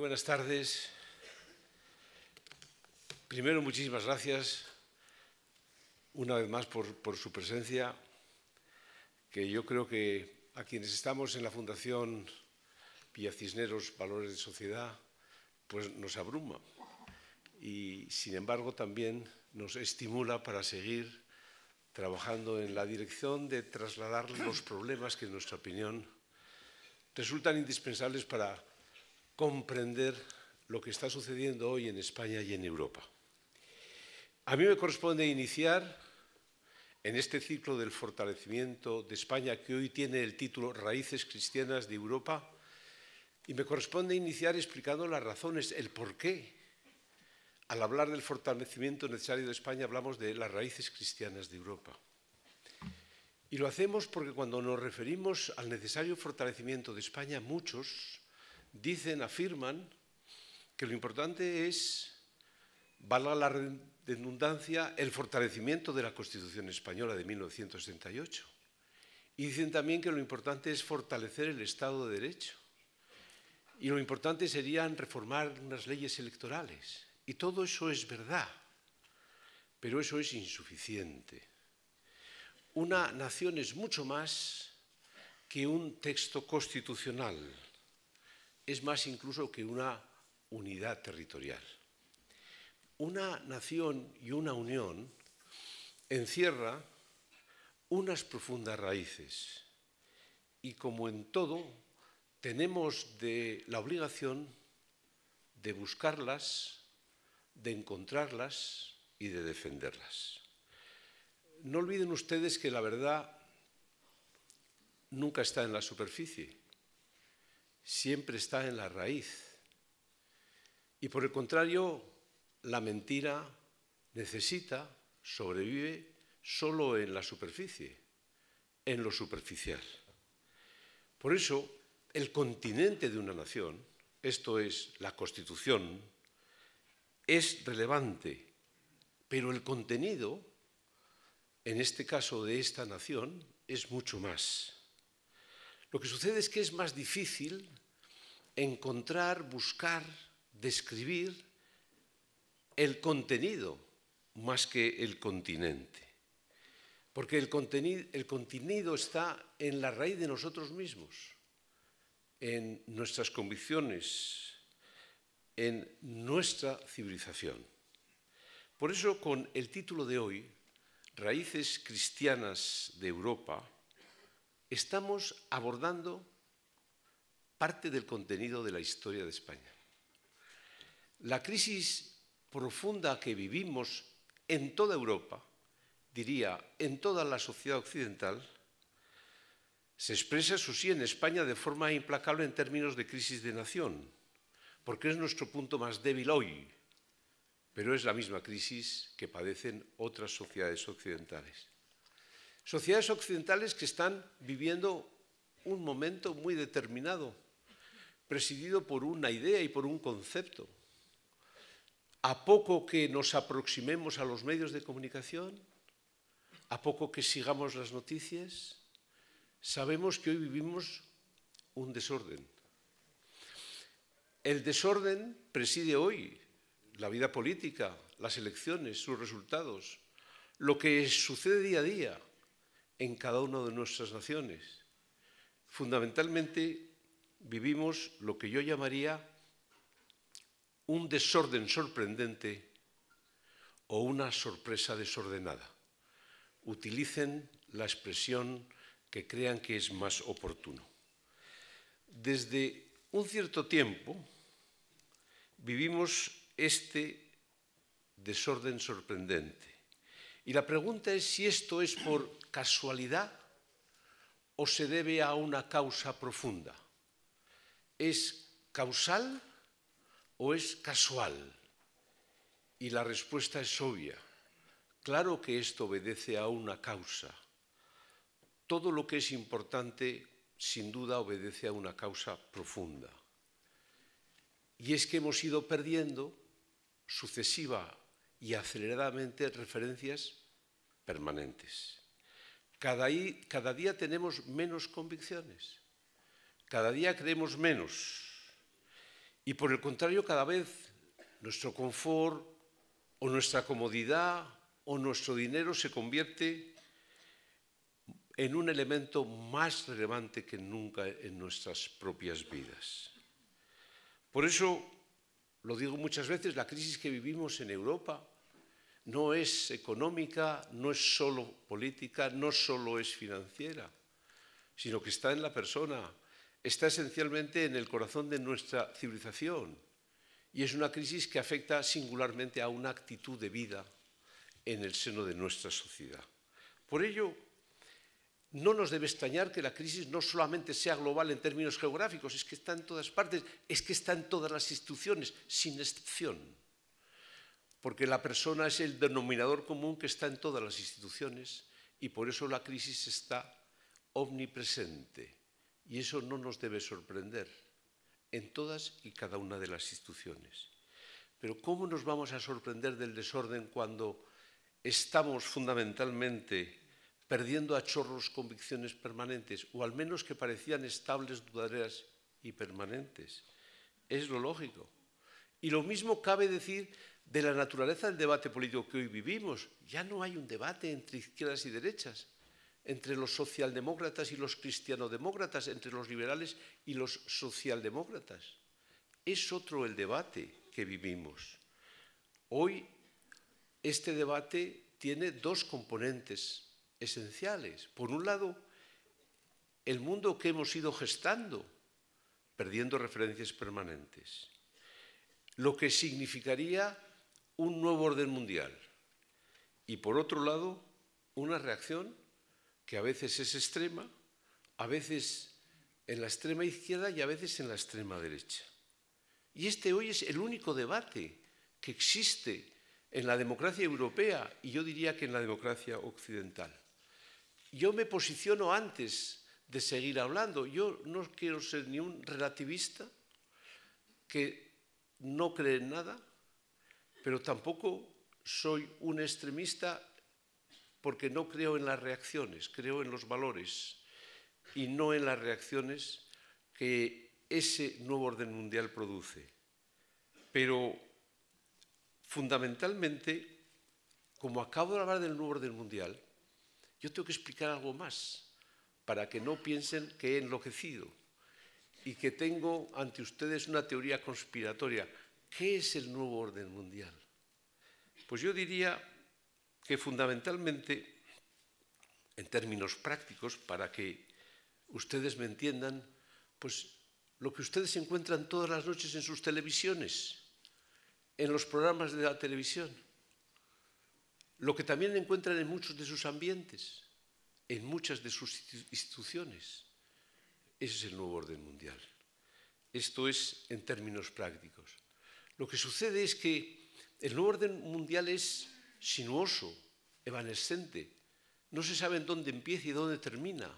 Buenas tardes. Primero, muchísimas gracias una vez más por su presencia, que yo creo que a quienes estamos en la Fundación Villa Cisneros Valores de Sociedad, pues nos abruma y, sin embargo, también nos estimula para seguir trabajando en la dirección de trasladar los problemas que, en nuestra opinión, resultan indispensables para comprender lo que está sucediendo hoy en España y en Europa. A mí me corresponde iniciar en este ciclo del fortalecimiento de España, que hoy tiene el título Raíces cristianas de Europa, y me corresponde iniciar explicando las razones, el porqué. Al hablar del fortalecimiento necesario de España, hablamos de las raíces cristianas de Europa. Y lo hacemos porque cuando nos referimos al necesario fortalecimiento de España, muchos dicen, afirman, que lo importante es, valga la redundancia, el fortalecimiento de la Constitución española de 1978. Y dicen también que lo importante es fortalecer el Estado de Derecho. Y lo importante sería reformar unas leyes electorales. Y todo eso es verdad, pero eso es insuficiente. Una nación es mucho más que un texto constitucional. Es más incluso que una unidad territorial. Una nación y una unión encierra unas profundas raíces y, como en todo, tenemos la obligación de buscarlas, de encontrarlas y de defenderlas. No olviden ustedes que la verdad nunca está en la superficie, siempre está en la raíz. Y por el contrario, la mentira sobrevive solo en la superficie, en lo superficial. Por eso, el continente de una nación, esto es, la Constitución, es relevante, pero el contenido, en este caso de esta nación, es mucho más. Lo que sucede es que es más difícil encontrar, buscar, describir el contenido más que el continente. Porque el contenido está en la raíz de nosotros mismos, en nuestras convicciones, en nuestra civilización. Por eso, con el título de hoy, Raíces cristianas de Europa, estamos abordando parte del contenido de la historia de España. La crisis profunda que vivimos en toda Europa, diría, en toda la sociedad occidental, se expresa, eso sí, en España de forma implacable en términos de crisis de nación, porque es nuestro punto más débil hoy, pero es la misma crisis que padecen otras sociedades occidentales. Sociedades occidentales que están viviendo un momento muy determinado, presidido por una idea y por un concepto. A poco que nos aproximemos a los medios de comunicación, a poco que sigamos las noticias, sabemos que hoy vivimos un desorden. El desorden preside hoy la vida política, las elecciones, sus resultados, lo que sucede día a día en cada una de nuestras naciones. Fundamentalmente vivimos lo que yo llamaría un desorden sorprendente o una sorpresa desordenada. Utilicen la expresión que crean que es más oportuno. Desde un cierto tiempo vivimos este desorden sorprendente. Y la pregunta es si esto es por casualidad o se debe a una causa profunda. ¿Es causal o es casual? Y la respuesta es obvia. Claro que esto obedece a una causa. Todo lo que es importante, sin duda, obedece a una causa profunda. Y es que hemos ido perdiendo sucesiva y aceleradamente referencias permanentes. Cada día tenemos menos convicciones, cada día creemos menos. Y por el contrario, cada vez nuestro confort o nuestra comodidad o nuestro dinero se convierte en un elemento más relevante que nunca en nuestras propias vidas. Por eso, lo digo muchas veces, la crisis que vivimos en Europa no es económica, no es solo política, no solo es financiera, sino que está en la persona, está esencialmente en el corazón de nuestra civilización y es una crisis que afecta singularmente a una actitud de vida en el seno de nuestra sociedad. Por ello, no nos debe extrañar que la crisis no solamente sea global en términos geográficos, es que está en todas partes, es que está en todas las instituciones, sin excepción. Porque la persona es el denominador común que está en todas las instituciones y por eso la crisis está omnipresente. Y eso no nos debe sorprender en todas y cada una de las instituciones. Pero ¿cómo nos vamos a sorprender del desorden cuando estamos fundamentalmente perdiendo a chorros convicciones permanentes, o al menos que parecían estables, duraderas y permanentes? Es lo lógico. Y lo mismo cabe decir de la naturaleza del debate político que hoy vivimos. Ya no hay un debate entre izquierdas y derechas, entre los socialdemócratas y los cristianodemócratas, entre los liberales y los socialdemócratas. Es otro el debate que vivimos. Hoy este debate tiene dos componentes esenciales. Por un lado, el mundo que hemos ido gestando, perdiendo referencias permanentes, lo que significaría un nuevo orden mundial. Y por otro lado, una reacción que a veces es extrema, a veces en la extrema izquierda y a veces en la extrema derecha. Y este hoy es el único debate que existe en la democracia europea y yo diría que en la democracia occidental. Yo me posiciono antes de seguir hablando. Yo no quiero ser ni un relativista que no cree en nada, pero tampoco soy un extremista porque no creo en las reacciones, creo en los valores y no en las reacciones que ese nuevo orden mundial produce. Pero fundamentalmente, como acabo de hablar del nuevo orden mundial, yo tengo que explicar algo más para que no piensen que he enloquecido y que tengo ante ustedes una teoría conspiratoria. ¿Qué es el nuevo orden mundial? Pues yo diría que fundamentalmente, en términos prácticos, para que ustedes me entiendan, pues lo que ustedes encuentran todas las noches en sus televisiones, en los programas de la televisión, lo que también encuentran en muchos de sus ambientes, en muchas de sus instituciones. Ese es el nuevo orden mundial. Esto es en términos prácticos. Lo que sucede es que el nuevo orden mundial es sinuoso, evanescente. No se sabe en dónde empieza y dónde termina.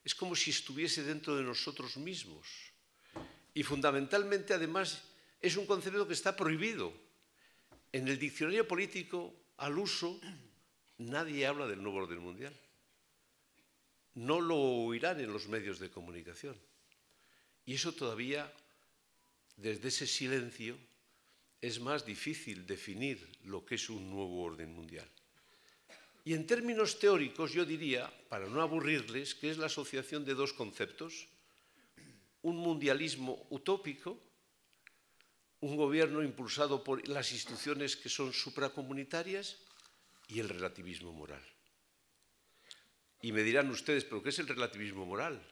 Es como si estuviese dentro de nosotros mismos. Y fundamentalmente, además, es un concepto que está prohibido. En el diccionario político, al uso, nadie habla del nuevo orden mundial. No lo oirán en los medios de comunicación. Y eso todavía, desde ese silencio, es más difícil definir lo que es un nuevo orden mundial. Y en términos teóricos, yo diría, para no aburrirles, que es la asociación de dos conceptos: un mundialismo utópico, un gobierno impulsado por las instituciones que son supracomunitarias, y el relativismo moral. Y me dirán ustedes, ¿pero qué es el relativismo moral?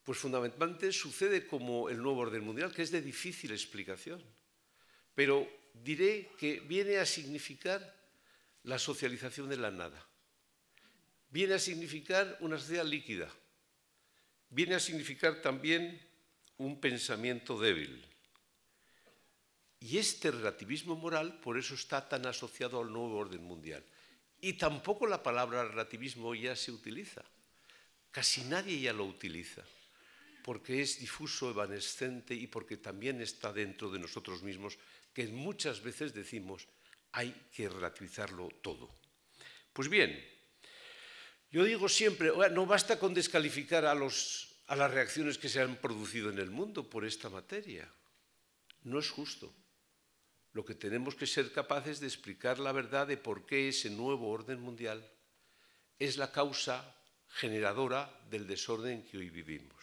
Pues fundamentalmente sucede como el nuevo orden mundial, que es de difícil explicación. Pero diré que viene a significar la socialización de la nada. Viene a significar una sociedad líquida. Viene a significar también un pensamiento débil. Y este relativismo moral, por eso está tan asociado al nuevo orden mundial. Y tampoco la palabra relativismo ya se utiliza. Casi nadie ya lo utiliza, porque es difuso, evanescente y porque también está dentro de nosotros mismos, que muchas veces decimos hay que relativizarlo todo. Pues bien, yo digo siempre, no basta con descalificar a las reacciones que se han producido en el mundo por esta materia. no es justo. Lo que tenemos que ser capaces de explicar la verdad de por qué ese nuevo orden mundial es la causa generadora del desorden que hoy vivimos.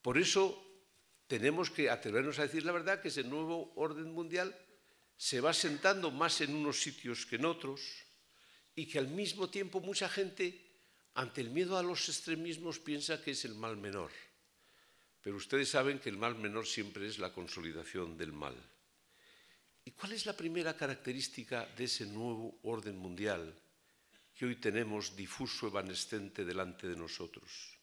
Por eso tenemos que atrevernos a decir la verdad, que ese nuevo orden mundial se va sentando más en unos sitios que en otros y que al mismo tiempo mucha gente, ante el miedo a los extremismos, piensa que es el mal menor. Pero ustedes saben que el mal menor siempre es la consolidación del mal. ¿Y cuál es la primera característica de ese nuevo orden mundial que hoy tenemos difuso, evanescente delante de nosotros?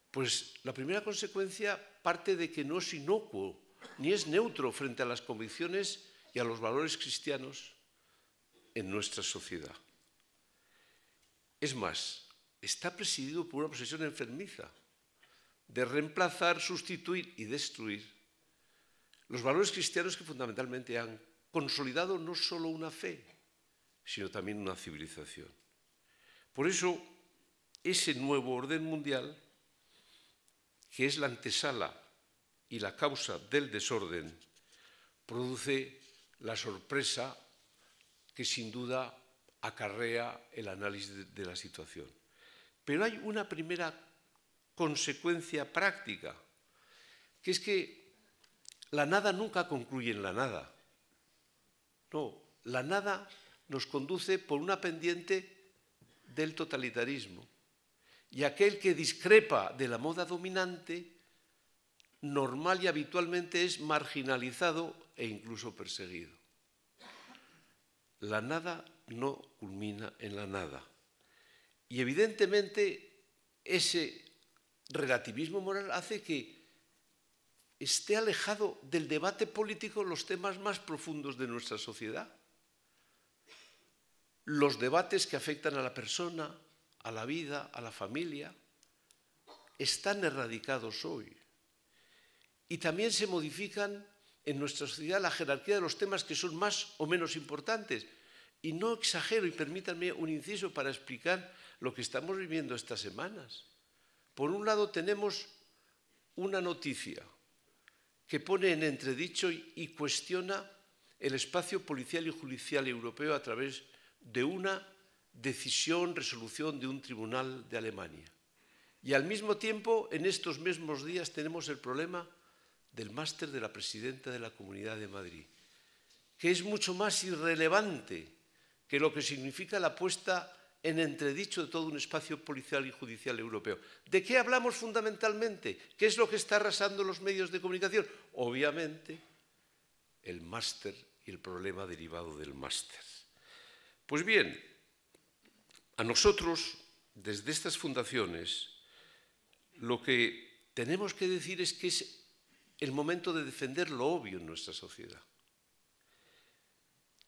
Pues la primera consecuencia parte de que no es inocuo ni es neutro frente a las convicciones y a los valores cristianos en nuestra sociedad. Es más, está presidido por una obsesión enfermiza de reemplazar, sustituir y destruir los valores cristianos que fundamentalmente han consolidado no solo una fe, sino también una civilización. Por eso, ese nuevo orden mundial, que es la antesala y la causa del desorden, produce la sorpresa que sin duda acarrea el análisis de la situación. Pero hay una primera consecuencia práctica, que es que la nada nunca concluye en la nada. No, la nada nos conduce por una pendiente del totalitarismo. Y aquel que discrepa de la moda dominante, normal y habitualmente es marginalizado e incluso perseguido. La nada no culmina en la nada. Y evidentemente ese relativismo moral hace que esté alejado del debate político los temas más profundos de nuestra sociedad. Los debates que afectan a la persona, a la vida, a la familia, están erradicados hoy. Y también se modifican en nuestra sociedad la jerarquía de los temas que son más o menos importantes. Y no exagero, y permítanme un inciso para explicar lo que estamos viviendo estas semanas. Por un lado tenemos una noticia que pone en entredicho y cuestiona el espacio policial y judicial europeo a través de una decisión, resolución de un tribunal de Alemania. Y al mismo tiempo, en estos mismos días, tenemos el problema del máster de la presidenta de la Comunidad de Madrid, que es mucho más irrelevante que lo que significa la puesta en entredicho de todo un espacio policial y judicial europeo. ¿De qué hablamos fundamentalmente? ¿Qué es lo que está arrasando los medios de comunicación? Obviamente, el máster y el problema derivado del máster. Pues bien, a nosotros, desde estas fundaciones, lo que tenemos que decir es que es el momento de defender lo obvio en nuestra sociedad.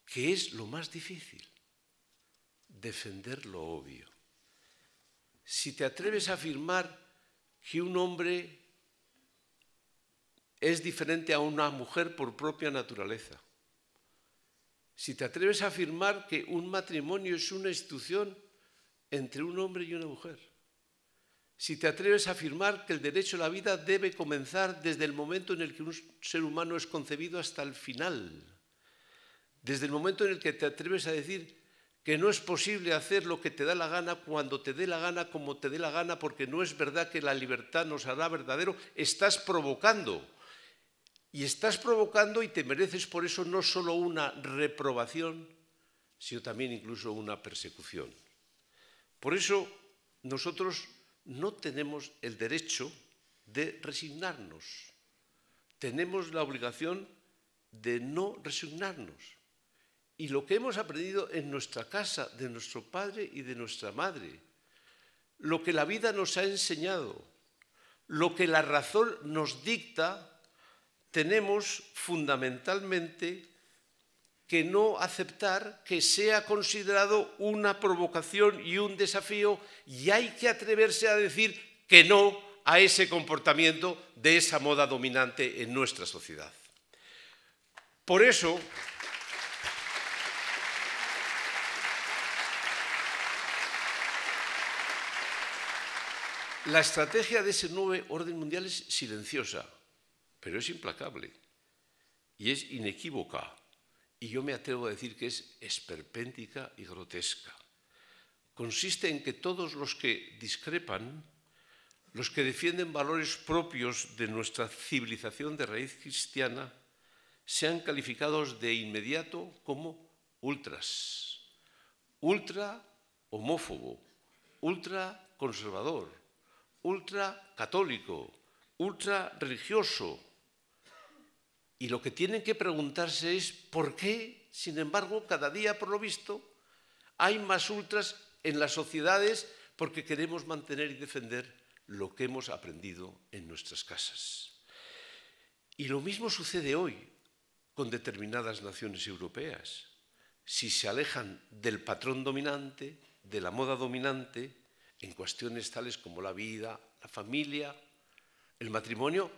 ¿Qué es lo más difícil? Defender lo obvio. Si te atreves a afirmar que un hombre es diferente a una mujer por propia naturaleza, si te atreves a afirmar que un matrimonio es una institución entre un hombre y una mujer, si te atreves a afirmar que el derecho a la vida debe comenzar desde el momento en el que un ser humano es concebido hasta el final, desde el momento en el que te atreves a decir que no es posible hacer lo que te da la gana, cuando te dé la gana, como te dé la gana, porque no es verdad que la libertad nos hará verdadero, estás provocando. Y estás provocando y te mereces por eso no solo una reprobación, sino también incluso una persecución. Por eso nosotros no tenemos el derecho de resignarnos. Tenemos la obligación de no resignarnos. Y lo que hemos aprendido en nuestra casa, de nuestro padre y de nuestra madre, lo que la vida nos ha enseñado, lo que la razón nos dicta, tenemos fundamentalmente que no aceptar que sea considerado una provocación y un desafío, y hay que atreverse a decir que no a ese comportamiento de esa moda dominante en nuestra sociedad. Por eso, la estrategia de ese nuevo orden mundial es silenciosa, pero es implacable y es inequívoca. Y yo me atrevo a decir que es esperpéntica y grotesca. Consiste en que todos los que discrepan, los que defienden valores propios de nuestra civilización de raíz cristiana, sean calificados de inmediato como ultras, ultra homófobo, ultra conservador, ultra católico, ultra religioso. Y lo que tienen que preguntarse es por qué, sin embargo, cada día, por lo visto, hay más ultras en las sociedades porque queremos mantener y defender lo que hemos aprendido en nuestras casas. Y lo mismo sucede hoy con determinadas naciones europeas. Si se alejan del patrón dominante, de la moda dominante, en cuestiones tales como la vida, la familia, el matrimonio,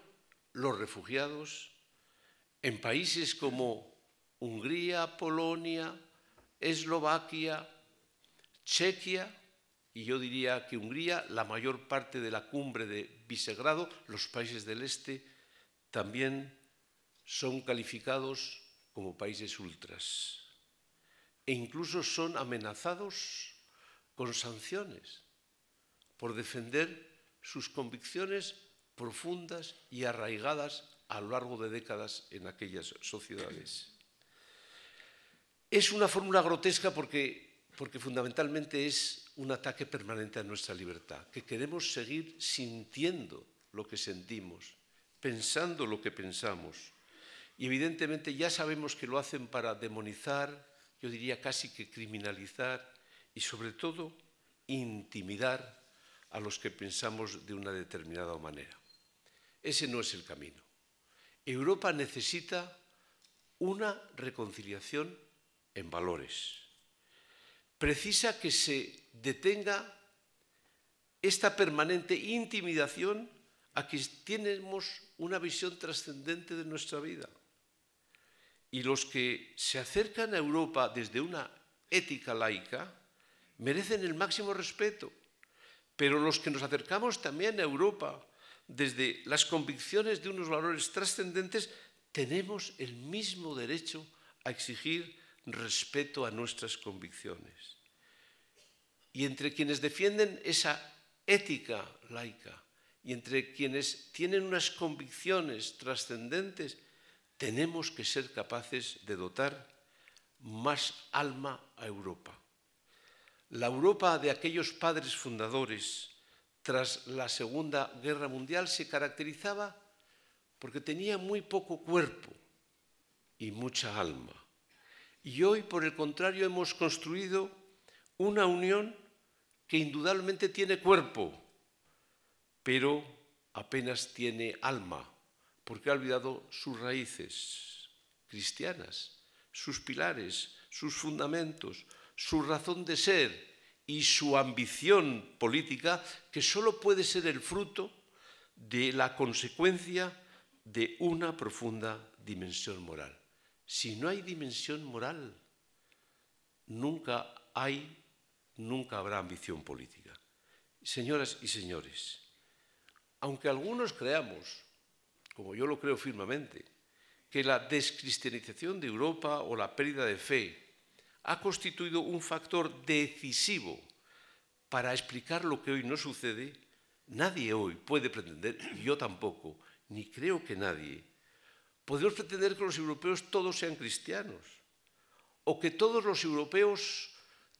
los refugiados, en países como Hungría, Polonia, Eslovaquia, Chequia, y yo diría que Hungría, la mayor parte de la cumbre de Visegrado, los países del este, también son calificados como países ultras. E incluso son amenazados con sanciones por defender sus convicciones profundas y arraigadas a lo largo de décadas en aquellas sociedades. Es una fórmula grotesca porque fundamentalmente es un ataque permanente a nuestra libertad, que queremos seguir sintiendo lo que sentimos, pensando lo que pensamos. Y evidentemente ya sabemos que lo hacen para demonizar, yo diría casi que criminalizar y sobre todo intimidar a los que pensamos de una determinada manera. Ese no es el camino. Europa necesita una reconciliación en valores. Precisa que se detenga esta permanente intimidación a que tenemos una visión trascendente de nuestra vida. Y los que se acercan a Europa desde una ética laica merecen el máximo respeto, pero los que nos acercamos también a Europa desde las convicciones de unos valores trascendentes tenemos el mismo derecho a exigir respeto a nuestras convicciones. Y entre quienes defienden esa ética laica y entre quienes tienen unas convicciones trascendentes, tenemos que ser capaces de dotar más alma a Europa. La Europa de aquellos padres fundadores tras la Segunda Guerra Mundial se caracterizaba porque tenía muy poco cuerpo y mucha alma. Y hoy, por el contrario, hemos construido una unión que indudablemente tiene cuerpo, pero apenas tiene alma, porque ha olvidado sus raíces cristianas, sus pilares, sus fundamentos, su razón de ser y su ambición política, que solo puede ser el fruto de la consecuencia de una profunda dimensión moral. Si no hay dimensión moral, nunca habrá ambición política. Señoras y señores, aunque algunos creamos, como yo lo creo firmemente, que la descristianización de Europa o la pérdida de fe ha constituido un factor decisivo para explicar lo que hoy no sucede, nadie hoy puede pretender, y yo tampoco, ni creo que nadie, podemos pretender que los europeos todos sean cristianos o que todos los europeos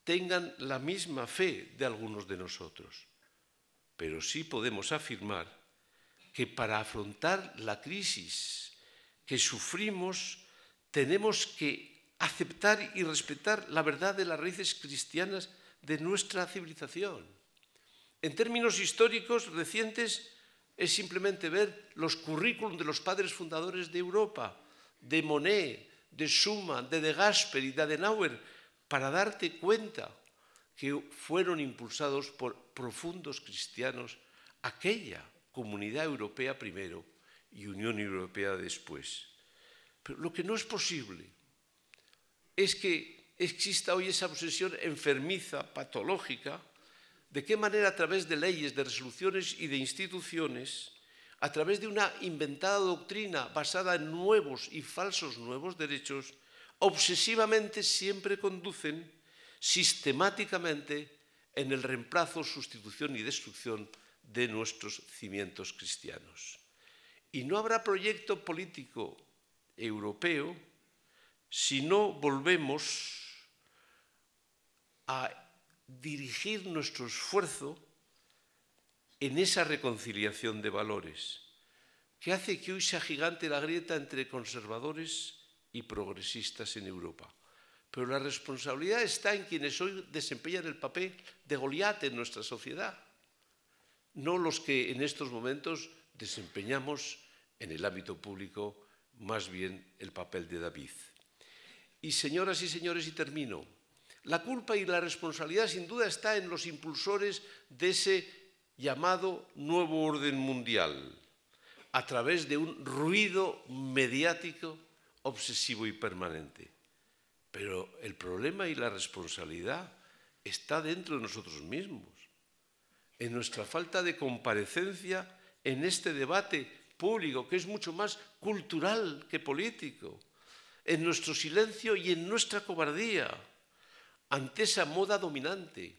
tengan la misma fe de algunos de nosotros. Pero sí podemos afirmar que para afrontar la crisis que sufrimos tenemos que aceptar y respetar la verdad de las raíces cristianas de nuestra civilización. En términos históricos recientes es simplemente ver los currículum de los padres fundadores de Europa, de Monnet, de Schuman, de Gasperi, de Adenauer, para darte cuenta que fueron impulsados por profundos cristianos aquella Comunidad Europea primero y Unión Europea después. Pero lo que no es posible es que exista hoy esa obsesión enfermiza, patológica, de qué manera a través de leyes, de resoluciones y de instituciones a través de una inventada doctrina basada en nuevos y falsos nuevos derechos, obsesivamente siempre conducen sistemáticamente en el reemplazo, sustitución y destrucción de nuestros cimientos cristianos. Y no habrá proyecto político europeo si no volvemos a dirigir nuestro esfuerzo en esa reconciliación de valores, que hace que hoy sea gigante la grieta entre conservadores y progresistas en Europa. Pero la responsabilidad está en quienes hoy desempeñan el papel de Goliat en nuestra sociedad, no los que en estos momentos desempeñamos en el ámbito público más bien el papel de David. Y señoras y señores, y termino, la culpa y la responsabilidad sin duda está en los impulsores de ese llamado nuevo orden mundial, a través de un ruido mediático obsesivo y permanente. Pero el problema y la responsabilidad está dentro de nosotros mismos, en nuestra falta de comparecencia en este debate público, que es mucho más cultural que político, en nuestro silencio y en nuestra cobardía ante esa moda dominante,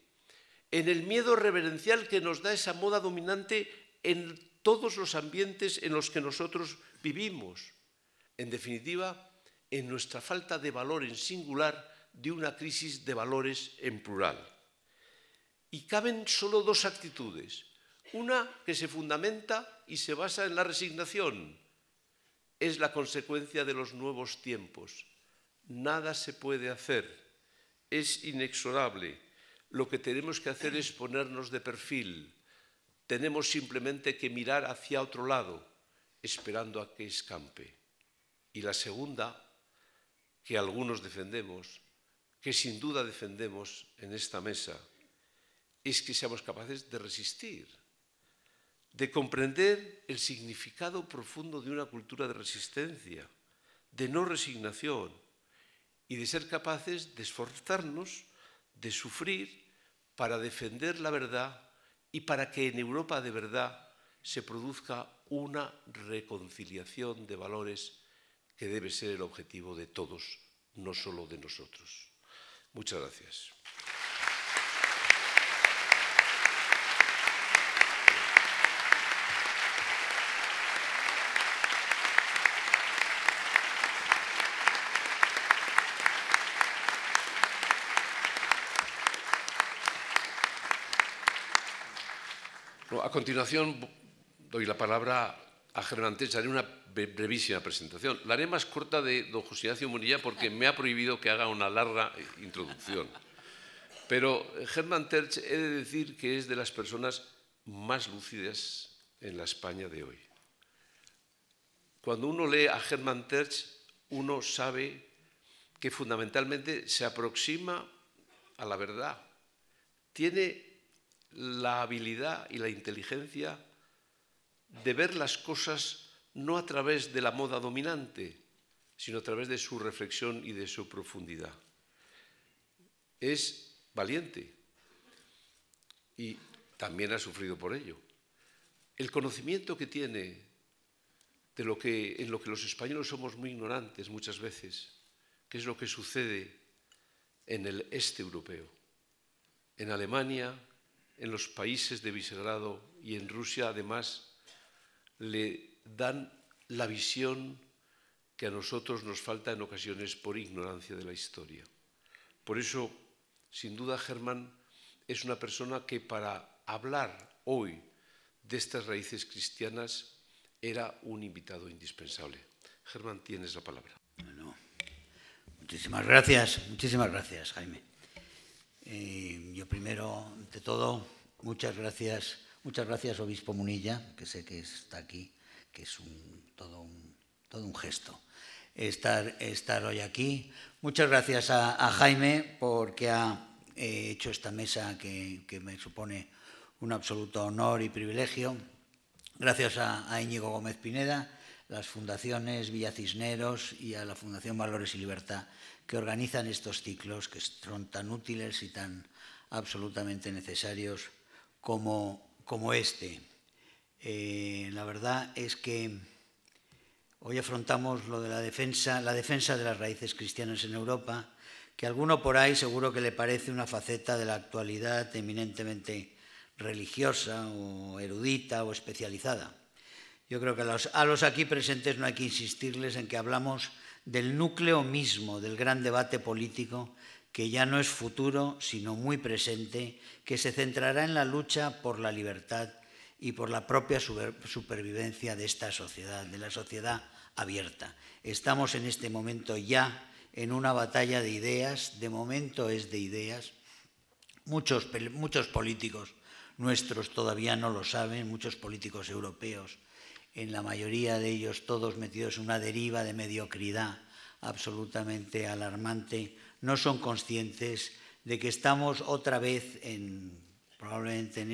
en el miedo reverencial que nos da esa moda dominante en todos los ambientes en los que nosotros vivimos. En definitiva, en nuestra falta de valor en singular de una crisis de valores en plural. Y caben solo dos actitudes. Una que se fundamenta y se basa en la resignación. Es la consecuencia de los nuevos tiempos. Nada se puede hacer. Es inexorable. Lo que tenemos que hacer es ponernos de perfil. Tenemos simplemente que mirar hacia otro lado, esperando a que escampe. Y la segunda, que algunos defendemos, que sin duda defendemos en esta mesa, es que seamos capaces de resistir, de comprender el significado profundo de una cultura de resistencia, de no resignación, y de ser capaces de esforzarnos, de sufrir para defender la verdad y para que en Europa de verdad se produzca una reconciliación de valores que debe ser el objetivo de todos, no solo de nosotros. Muchas gracias. A continuación doy la palabra a Germán Tertsch. Haré una brevísima presentación. La haré más corta de don José Ignacio Munilla porque me ha prohibido que haga una larga introducción. Pero Germán Tertsch he de decir que es de las personas más lúcidas en la España de hoy. Cuando uno lee a Germán Tertsch, uno sabe que fundamentalmente se aproxima a la verdad. Tiene la habilidad y la inteligencia de ver las cosas no a través de la moda dominante, sino a través de su reflexión y de su profundidad. Es valiente y también ha sufrido por ello. El conocimiento que tiene de en lo que los españoles somos muy ignorantes muchas veces, que es lo que sucede en el este europeo, en Alemania, en los países de Visegrado y en Rusia, además, le dan la visión que a nosotros nos falta en ocasiones por ignorancia de la historia. Por eso, sin duda, Germán es una persona que para hablar hoy de estas raíces cristianas era un invitado indispensable. Germán, tienes la palabra. Bueno, muchísimas gracias, Jaime. Yo primero, ante todo, muchas gracias, obispo Munilla, que sé que está aquí, que es todo un gesto estar hoy aquí. Muchas gracias a Jaime porque ha hecho esta mesa que me supone un absoluto honor y privilegio. Gracias a Íñigo Gómez Pineda, las fundaciones Villa Cisneros y a la Fundación Valores y Libertad, que organizan estos ciclos que son tan útiles y tan absolutamente necesarios como este. La verdad es que hoy afrontamos lo de la defensa de las raíces cristianas en Europa, que a alguno por ahí seguro que le parece una faceta de la actualidad eminentemente religiosa o erudita o especializada. Yo creo que a los aquí presentes no hay que insistirles en que hablamos del núcleo mismo del gran debate político, que ya no es futuro, sino muy presente, que se centrará en la lucha por la libertad y por la propia supervivencia de esta sociedad, de la sociedad abierta. Estamos en este momento ya en una batalla de ideas, de momento es de ideas. Muchos políticos nuestros todavía no lo saben, muchos políticos europeos, en la mayoría de ellos todos metidos en una deriva de mediocridad absolutamente alarmante, no son conscientes de que estamos otra vez probablemente en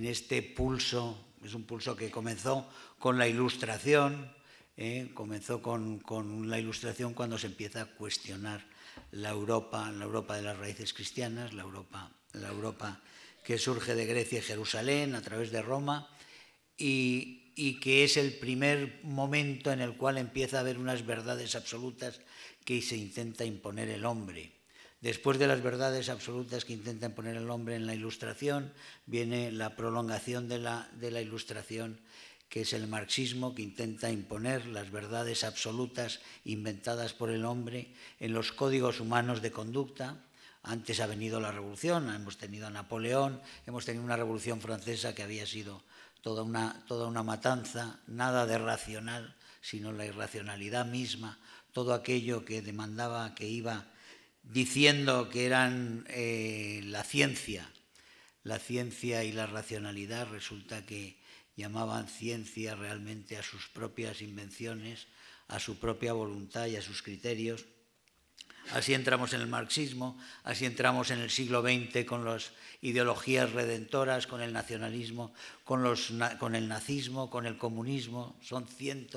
este pulso. Es un pulso que comenzó con la Ilustración, comenzó con la Ilustración cuando se empieza a cuestionar la Europa de las raíces cristianas, la Europa que surge de Grecia y Jerusalén a través de Roma, y que es el primer momento en el cual empieza a haber unas verdades absolutas que se intenta imponer el hombre. Después de las verdades absolutas que intenta imponer el hombre en la Ilustración, viene la prolongación de la Ilustración, que es el marxismo, que intenta imponer las verdades absolutas inventadas por el hombre en los códigos humanos de conducta. Antes ha venido la Revolución, hemos tenido a Napoleón, hemos tenido una Revolución Francesa que había sido toda una matanza, nada de racional, sino la irracionalidad misma, todo aquello que demandaba, que iba diciendo que eran la ciencia y la racionalidad, resulta que llamaban ciencia realmente a sus propias invenciones, a su propia voluntad y a sus criterios. Así entramos en el marxismo, así entramos en el siglo XX con las ideologías redentoras, con el nacionalismo, con el nazismo, con el comunismo. Son 100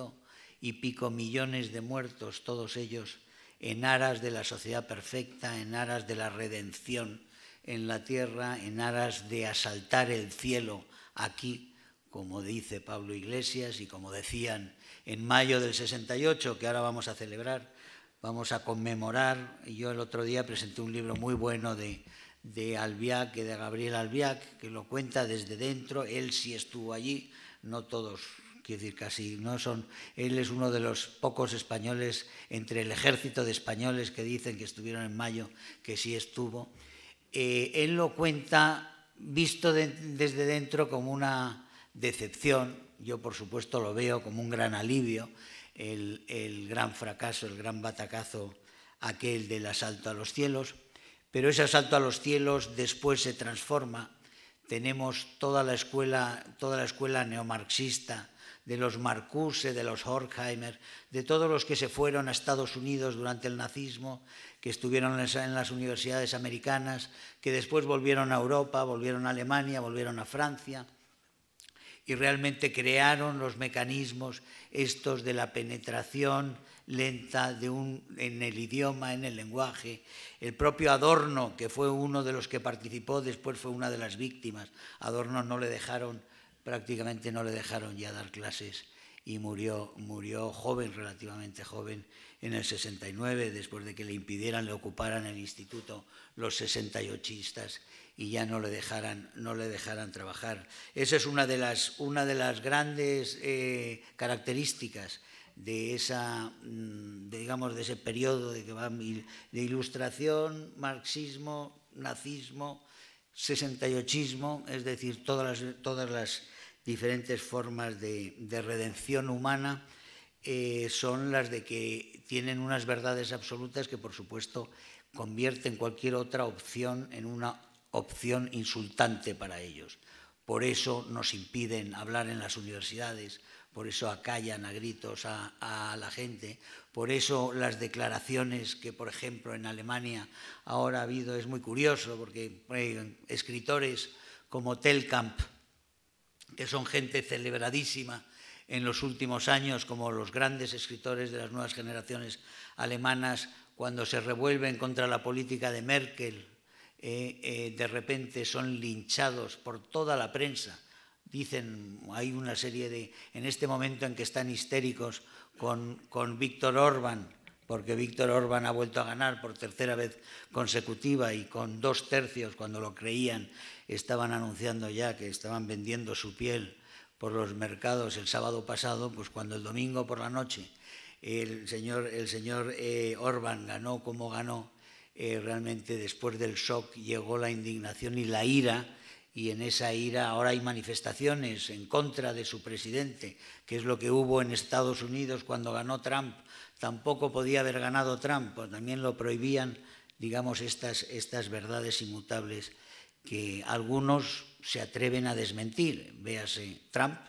y pico millones de muertos, todos ellos en aras de la sociedad perfecta, en aras de la redención en la tierra, en aras de asaltar el cielo aquí, como dice Pablo Iglesias y como decían en mayo del 68, que ahora vamos a celebrar, vamos a conmemorar. Yo el otro día presenté un libro muy bueno de Albiac, de Gabriel Albiac, que lo cuenta desde dentro. Él sí estuvo allí, no todos, quiero decir, casi no son. Él es uno de los pocos españoles entre el ejército de españoles que dicen que estuvieron en mayo, que sí estuvo. Él lo cuenta visto desde dentro como una decepción. Yo, por supuesto, lo veo como un gran alivio. El gran fracaso, el gran batacazo aquel del asalto a los cielos, pero ese asalto a los cielos después se transforma. Tenemos toda la escuela neomarxista de los Marcuse, de los Horkheimer, de todos los que se fueron a Estados Unidos durante el nazismo, que estuvieron en las universidades americanas, que después volvieron a Europa, volvieron a Alemania, volvieron a Francia, y realmente crearon los mecanismos estos de la penetración lenta en el idioma, en el lenguaje. El propio Adorno, que fue uno de los que participó, después fue una de las víctimas. Adorno prácticamente no le dejaron ya dar clases y murió joven, relativamente joven, en el 69, después de que le ocuparan el instituto los 68istas y ya no le dejaran trabajar. Esa es una de las grandes características de ese periodo de Ilustración, marxismo, nazismo, 68ismo, es decir, todas las diferentes formas de redención humana son las de que tienen unas verdades absolutas que, por supuesto, convierten cualquier otra opción en una opción insultante para ellos. Por eso nos impiden hablar en las universidades, por eso acallan a gritos a la gente, por eso las declaraciones que, por ejemplo, en Alemania ahora ha habido, es muy curioso, porque escritores como Telkamp, que son gente celebradísima en los últimos años, como los grandes escritores de las nuevas generaciones alemanas, cuando se revuelven contra la política de Merkel, de repente son linchados por toda la prensa, dicen, hay una serie de, en este momento en que están histéricos con Víctor Orbán, porque Víctor Orbán ha vuelto a ganar por tercera vez consecutiva y con 2/3, cuando lo creían, estaban anunciando ya que estaban vendiendo su piel por los mercados el sábado pasado, pues cuando el domingo por la noche el señor Orbán ganó como ganó, realmente después del shock llegó la indignación y la ira, y en esa ira ahora hay manifestaciones en contra de su presidente, que es lo que hubo en Estados Unidos cuando ganó Trump. Tampoco podía haber ganado Trump, pues también lo prohibían, digamos, estas verdades inmutables que algunos se atreven a desmentir. Véase Trump,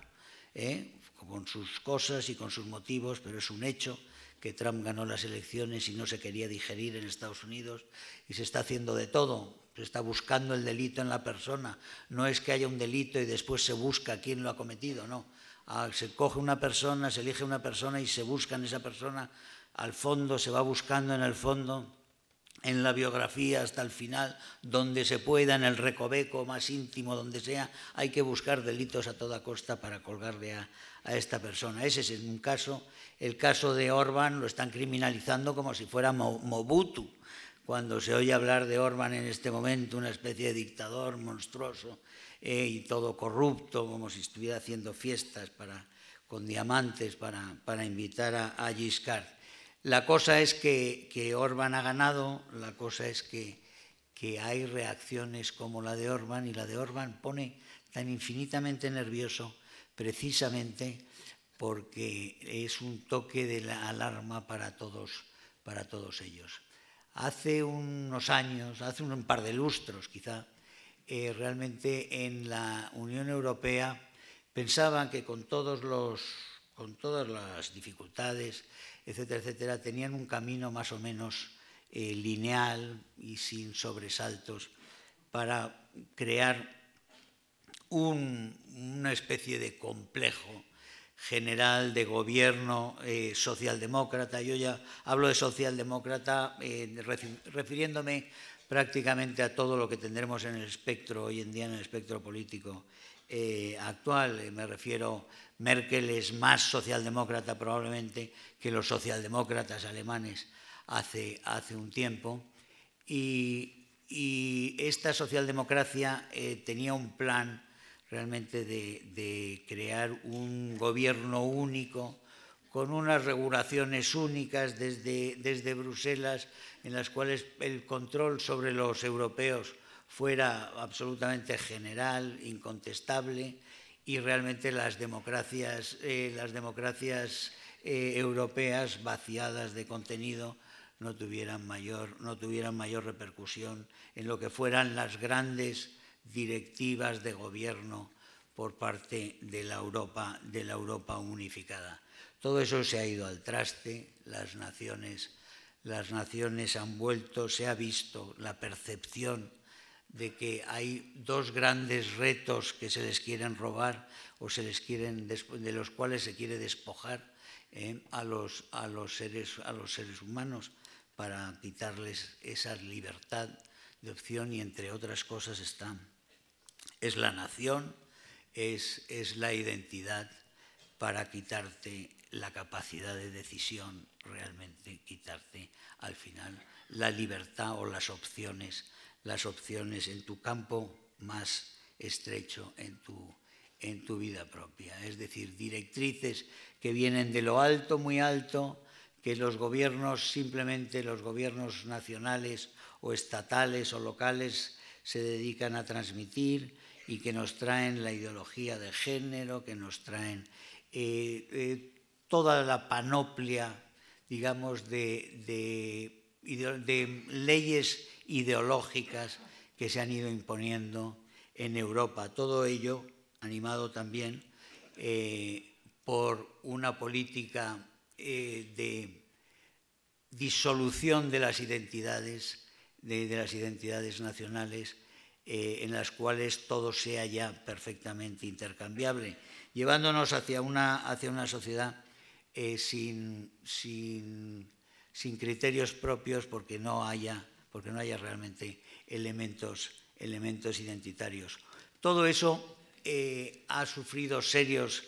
con sus cosas y con sus motivos, pero es un hecho que Trump ganó las elecciones y no se quería digerir en Estados Unidos, y se está haciendo de todo. Se está buscando el delito en la persona. No es que haya un delito y después se busca quién lo ha cometido, no. Se coge una persona, se elige una persona y se busca en esa persona. Al fondo, se va buscando en el fondo, en la biografía hasta el final, donde se pueda, en el recoveco más íntimo, donde sea, hay que buscar delitos a toda costa para colgarle a esta persona. Ese es un caso. El caso de Orbán lo están criminalizando como si fuera Mobutu. Cuando se oye hablar de Orbán en este momento, una especie de dictador monstruoso y todo corrupto, como si estuviera haciendo fiestas con diamantes para invitar a Giscard. La cosa es que Orbán ha ganado, la cosa es que hay reacciones como la de Orbán, y la de Orbán pone tan infinitamente nervioso precisamente porque es un toque de la alarma para todos ellos. Hace unos años, hace un par de lustros quizá, realmente en la Unión Europea pensaban que con todas las dificultades, etcétera, etcétera, tenían un camino más o menos lineal y sin sobresaltos para crear una especie de complejo general de gobierno socialdemócrata. Yo ya hablo de socialdemócrata refiriéndome prácticamente a todo lo que tendremos en el espectro hoy en día, en el espectro político actual. Me refiero, Merkel es más socialdemócrata probablemente que los socialdemócratas alemanes hace un tiempo, y esta socialdemocracia tenía un plan realmente de crear un gobierno único con unas regulaciones únicas desde Bruselas, en las cuales el control sobre los europeos fuera absolutamente general, incontestable, y realmente las democracias europeas vaciadas de contenido no tuvieran mayor repercusión en lo que fueran las grandes directivas de gobierno por parte de la Europa unificada. Todo eso se ha ido al traste, las naciones han vuelto, se ha visto la percepción de que hay dos grandes retos que se les quieren robar o de los cuales se quiere despojar a los seres humanos para quitarles esa libertad de opción, y entre otras cosas es la nación, es la identidad, para quitarte la capacidad de decisión, realmente quitarte al final la libertad o las opciones en tu campo más estrecho, en tu vida propia. Es decir, directrices que vienen de lo alto, muy alto, que los gobiernos, simplemente los gobiernos nacionales o estatales o locales, se dedican a transmitir, y que nos traen la ideología de género, que nos traen toda la panoplia, digamos, de leyes ideológicas que se han ido imponiendo en Europa. Todo ello animado también por una política de disolución de las identidades, nacionales, en las cuales todo sea ya perfectamente intercambiable, llevándonos hacia una sociedad sin criterios propios, porque no haya realmente elementos identitarios. Todo eso ha sufrido serios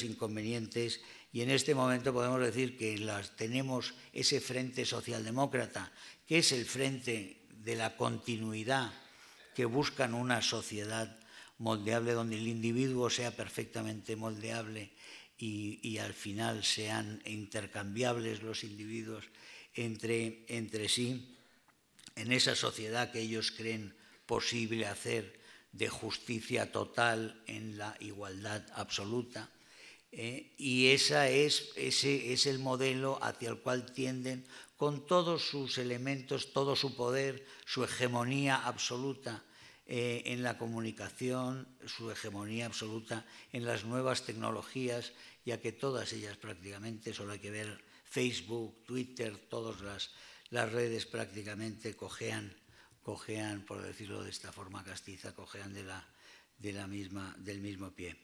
inconvenientes, y en este momento podemos decir que tenemos ese frente socialdemócrata, que es el frente de la continuidad, que buscan una sociedad moldeable donde el individuo sea perfectamente moldeable y al final sean intercambiables los individuos entre sí, en esa sociedad que ellos creen posible hacer de justicia total en la igualdad absoluta. Y ese es el modelo hacia el cual tienden, con todos sus elementos, todo su poder, su hegemonía absoluta en la comunicación, su hegemonía absoluta en las nuevas tecnologías, ya que todas ellas prácticamente, solo hay que ver Facebook, Twitter, todas las redes prácticamente cojean, por decirlo de esta forma castiza, cojean del mismo pie.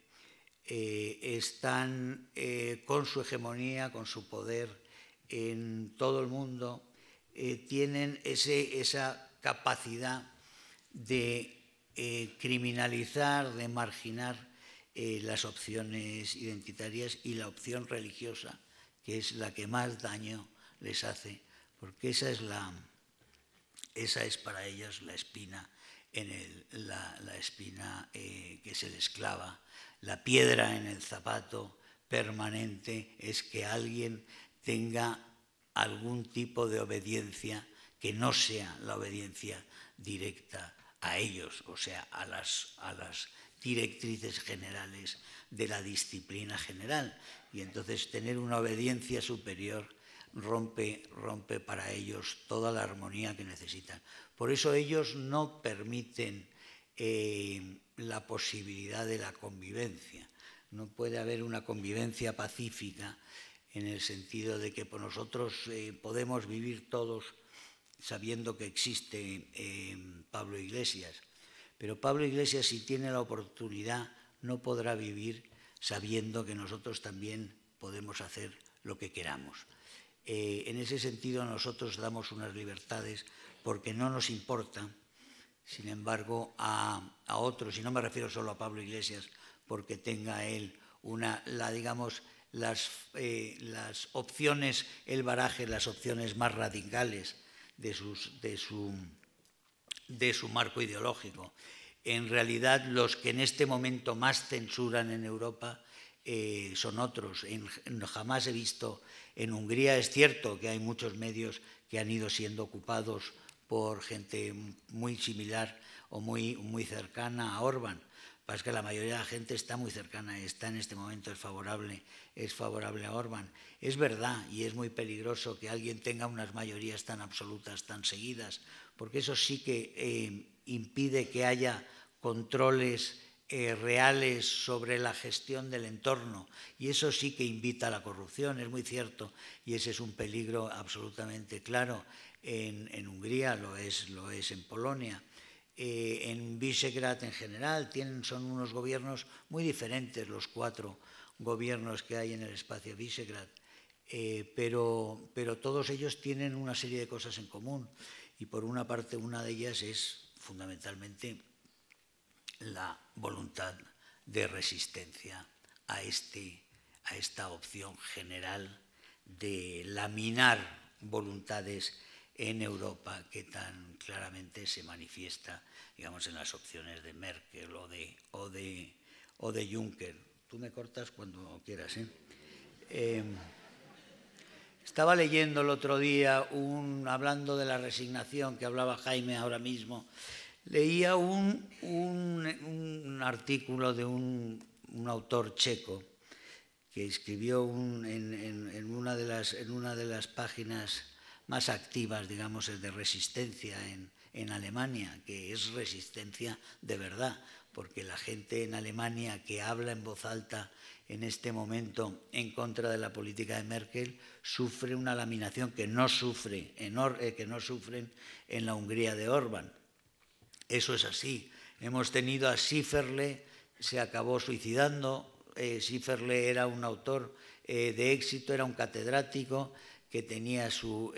Están con su hegemonía, con su poder en todo el mundo, tienen esa capacidad de criminalizar, de marginar las opciones identitarias y la opción religiosa, que es la que más daño les hace, porque esa es para ellos la espina, la espina que se les clava. La piedra en el zapato permanente es que alguien tenga algún tipo de obediencia que no sea la obediencia directa a ellos, o sea, a las directrices generales de la disciplina general. Y entonces tener una obediencia superior rompe para ellos toda la armonía que necesitan. Por eso ellos no permiten la posibilidad de la convivencia. No puede haber una convivencia pacífica en el sentido de que nosotros podemos vivir todos sabiendo que existe Pablo Iglesias. Pero Pablo Iglesias, si tiene la oportunidad, no podrá vivir sabiendo que nosotros también podemos hacer lo que queramos. En ese sentido, nosotros damos unas libertades porque no nos importa. Sin embargo, a otros, y no me refiero solo a Pablo Iglesias, porque tenga él las opciones, el baraje, las opciones más radicales de su marco ideológico. En realidad, los que en este momento más censuran en Europa son otros. Jamás he visto, en Hungría es cierto que hay muchos medios que han ido siendo ocupados por gente muy similar o muy cercana a Orbán. Pasa que la mayoría de la gente está muy cercana, está en este momento, es favorable a Orbán. Es verdad, y es muy peligroso que alguien tenga unas mayorías tan absolutas, tan seguidas, porque eso sí que impide que haya controles reales sobre la gestión del entorno, y eso sí que invita a la corrupción, es muy cierto, y ese es un peligro absolutamente claro. En Hungría lo es en Polonia. En Visegrad en general son unos gobiernos muy diferentes los 4 gobiernos que hay en el espacio Visegrad, pero todos ellos tienen una serie de cosas en común, y por una parte una de ellas es fundamentalmente la voluntad de resistencia a esta opción general de laminar voluntades en Europa, que tan claramente se manifiesta, digamos, en las opciones de Merkel o de Juncker. Tú me cortas cuando quieras, ¿eh? Estaba leyendo el otro día, hablando de la resignación que hablaba Jaime ahora mismo, leía un artículo de un autor checo que escribió en una de las páginas más activas, digamos, de resistencia en Alemania, que es resistencia de verdad, porque la gente en Alemania que habla en voz alta en este momento en contra de la política de Merkel sufre una laminación que no sufren en la Hungría de Orbán. Eso es así. Hemos tenido a Schifferle, se acabó suicidando. Schifferle era un autor de éxito, era un catedrático tenía sus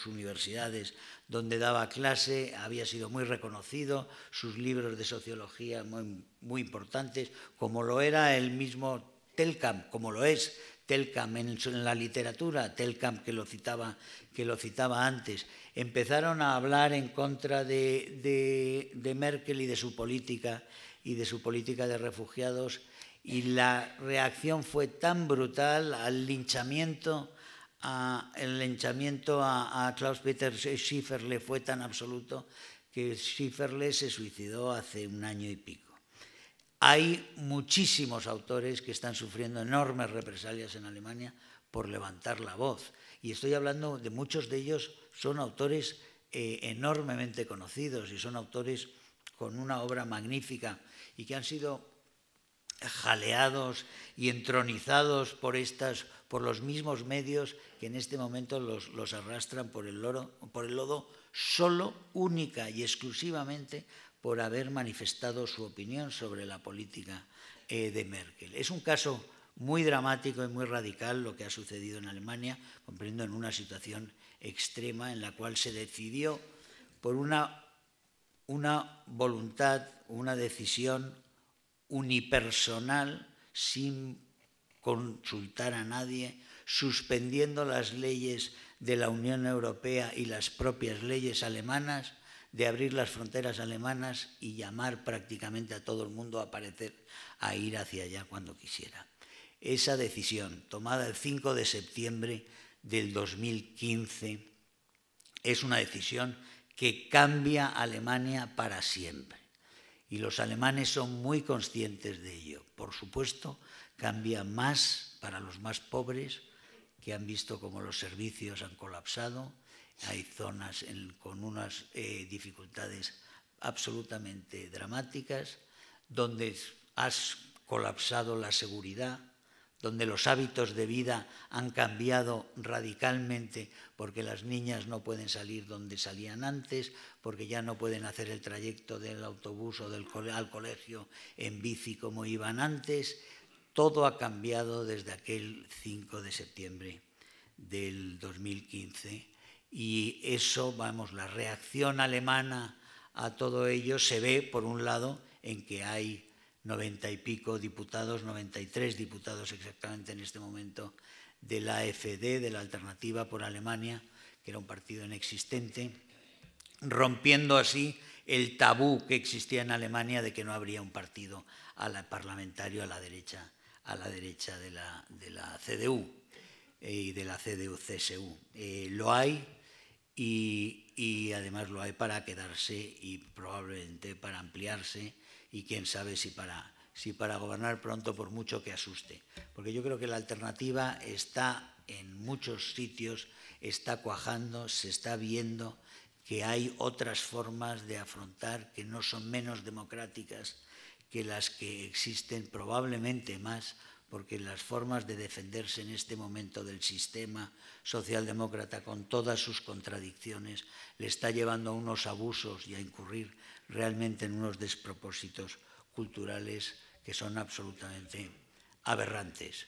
universidades donde daba clase, había sido muy reconocido, sus libros de sociología muy importantes, como lo era el mismo Telkamp, como lo es Telkamp en la literatura, Telkamp que lo citaba antes. Empezaron a hablar en contra de Merkel y de su política de refugiados, y la reacción fue tan brutal al linchamiento a Klaus-Peter Schifferle fue tan absoluto que Schifferle se suicidó hace 1 año y pico. Hay muchísimos autores que están sufriendo enormes represalias en Alemania por levantar la voz. Y estoy hablando de muchos de ellos, son autores enormemente conocidos y son autores con una obra magnífica y que han sido jaleados y entronizados por los mismos medios que en este momento los arrastran por el lodo solo, única y exclusivamente por haber manifestado su opinión sobre la política de Merkel. Es un caso muy dramático y muy radical lo que ha sucedido en Alemania, comprendiendo en una situación extrema en la cual se decidió por una voluntad, una decisión unipersonal, sin consultar a nadie, suspendiendo las leyes de la Unión Europea y las propias leyes alemanas, de abrir las fronteras alemanas y llamar prácticamente a todo el mundo a ir hacia allá cuando quisiera. Esa decisión, tomada el 5 de septiembre del 2015, es una decisión que cambia Alemania para siempre. Y los alemanes son muy conscientes de ello. Por supuesto, cambia más para los más pobres, que han visto cómo los servicios han colapsado. Hay zonas con unas dificultades absolutamente dramáticas, donde has colapsado la seguridad, donde los hábitos de vida han cambiado radicalmente porque las niñas no pueden salir donde salían antes, porque ya no pueden hacer el trayecto del autobús o al colegio en bici como iban antes. Todo ha cambiado desde aquel 5 de septiembre del 2015 y eso, la reacción alemana a todo ello se ve, por un lado, en que hay 90 y pico diputados, 93 diputados exactamente en este momento, de la AfD, de la Alternativa por Alemania, que era un partido inexistente, rompiendo así el tabú que existía en Alemania de que no habría un partido parlamentario a la derecha de la CDU y de la CDU-CSU. Lo hay y además lo hay para quedarse y probablemente para ampliarse, y quién sabe si para gobernar pronto, por mucho que asuste. Porque yo creo que la alternativa está en muchos sitios, está cuajando, se está viendo que hay otras formas de afrontar que no son menos democráticas que las que existen, probablemente más, porque las formas de defenderse en este momento del sistema socialdemócrata, con todas sus contradicciones, le está llevando a unos abusos y a incurrir realmente en unos despropósitos culturales que son absolutamente aberrantes.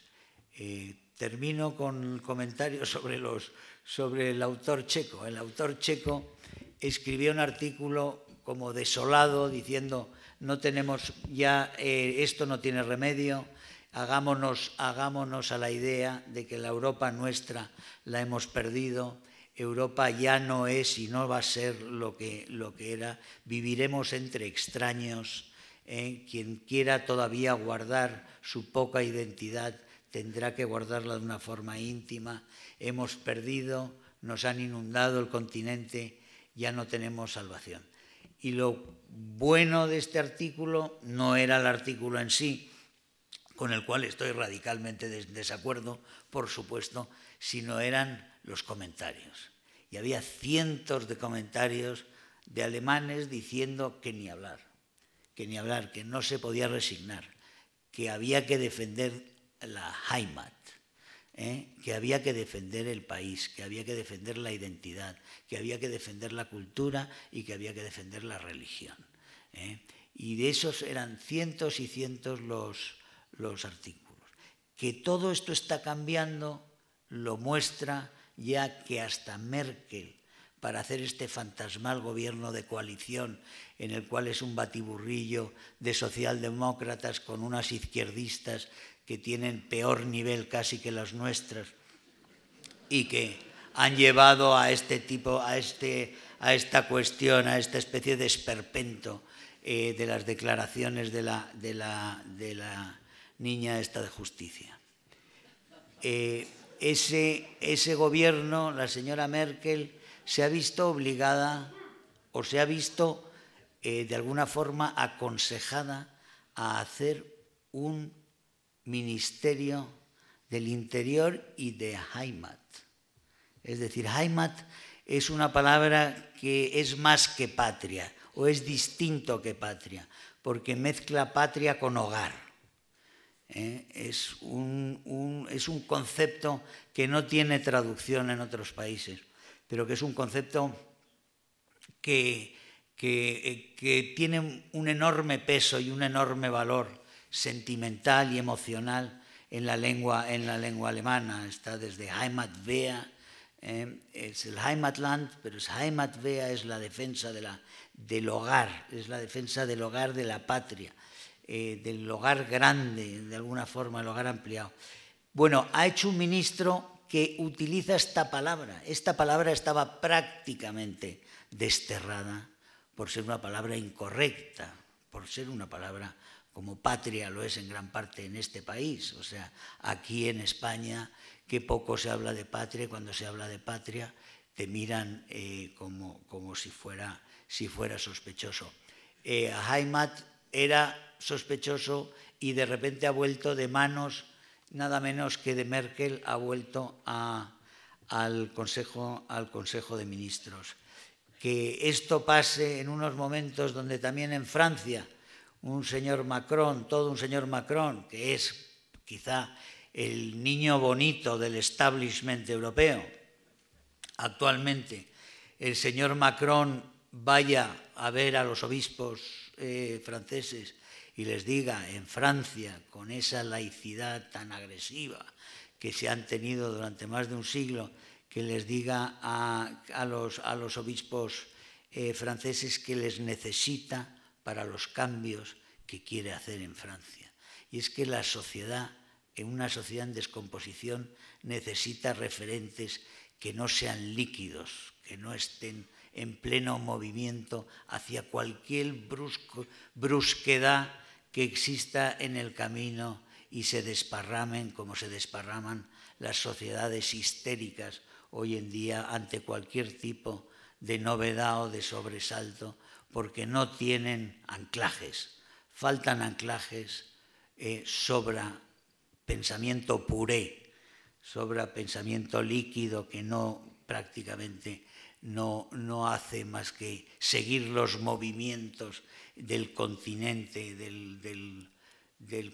Termino con comentarios sobre el autor checo. El autor checo escribió un artículo como desolado, diciendo: no tenemos ya, esto no tiene remedio, hagámonos a la idea de que la Europa nuestra la hemos perdido. Europa ya no es y no va a ser lo que era. Viviremos entre extraños. Quien quiera todavía guardar su poca identidad tendrá que guardarla de una forma íntima. Hemos perdido, nos han inundado el continente, ya no tenemos salvación. Y lo bueno de este artículo no era el artículo en sí, con el cual estoy radicalmente en desacuerdo, por supuesto, sino eran los comentarios. Y había cientos de comentarios de alemanes diciendo que ni hablar, que no se podía resignar, que había que defender la Heimat, que había que defender el país, que había que defender la identidad, que había que defender la cultura y que había que defender la religión. Y de esos eran cientos y cientos los artículos. Que todo esto está cambiando lo muestra, ya que hasta Merkel, para hacer este fantasmal gobierno de coalición en el cual es un batiburrillo de socialdemócratas con unas izquierdistas que tienen peor nivel casi que las nuestras y que han llevado a este tipo, a esta cuestión, a esta especie de esperpento de las declaraciones de la niña esta de justicia. Ese gobierno, la señora Merkel, se ha visto obligada o se ha visto de alguna forma aconsejada a hacer un ministerio del Interior y de Heimat. Es decir, Heimat es una palabra que es más que patria o es distinto que patria, porque mezcla patria con hogar. Es un concepto que no tiene traducción en otros países, pero que es un concepto que tiene un enorme peso y un enorme valor sentimental y emocional en la lengua alemana. Está desde Heimatwehr, es el Heimatland, pero Heimatwehr es la defensa del hogar, es la defensa del hogar de la patria, del hogar grande, de alguna forma, el hogar ampliado. Bueno, ha hecho un ministro que utiliza esta palabra. Esta palabra estaba prácticamente desterrada por ser una palabra incorrecta, por ser una palabra como patria lo es en gran parte en este país. O sea, aquí en España, que poco se habla de patria, cuando se habla de patria te miran como si fuera sospechoso. Heimat era sospechoso y de repente ha vuelto de manos nada menos que de Merkel, ha vuelto al Consejo de Ministros. Que esto pase en unos momentos donde también en Francia un señor Macron, todo un señor Macron, que es quizá el niño bonito del establishment europeo, actualmente el señor Macron vaya a ver a los obispos franceses y les diga en Francia, con esa laicidad tan agresiva que se han tenido durante más de un siglo, que les diga a los obispos franceses que les necesita para los cambios que quiere hacer en Francia. Y es que la sociedad, en una sociedad en descomposición, necesita referentes que no sean líquidos, que no estén en pleno movimiento hacia cualquier brusquedad que exista en el camino y se desparramen como se desparraman las sociedades histéricas hoy en día ante cualquier tipo de novedad o de sobresalto, porque no tienen anclajes, faltan anclajes, sobra pensamiento puré, sobra pensamiento líquido que prácticamente no hace más que seguir los movimientos del continente, del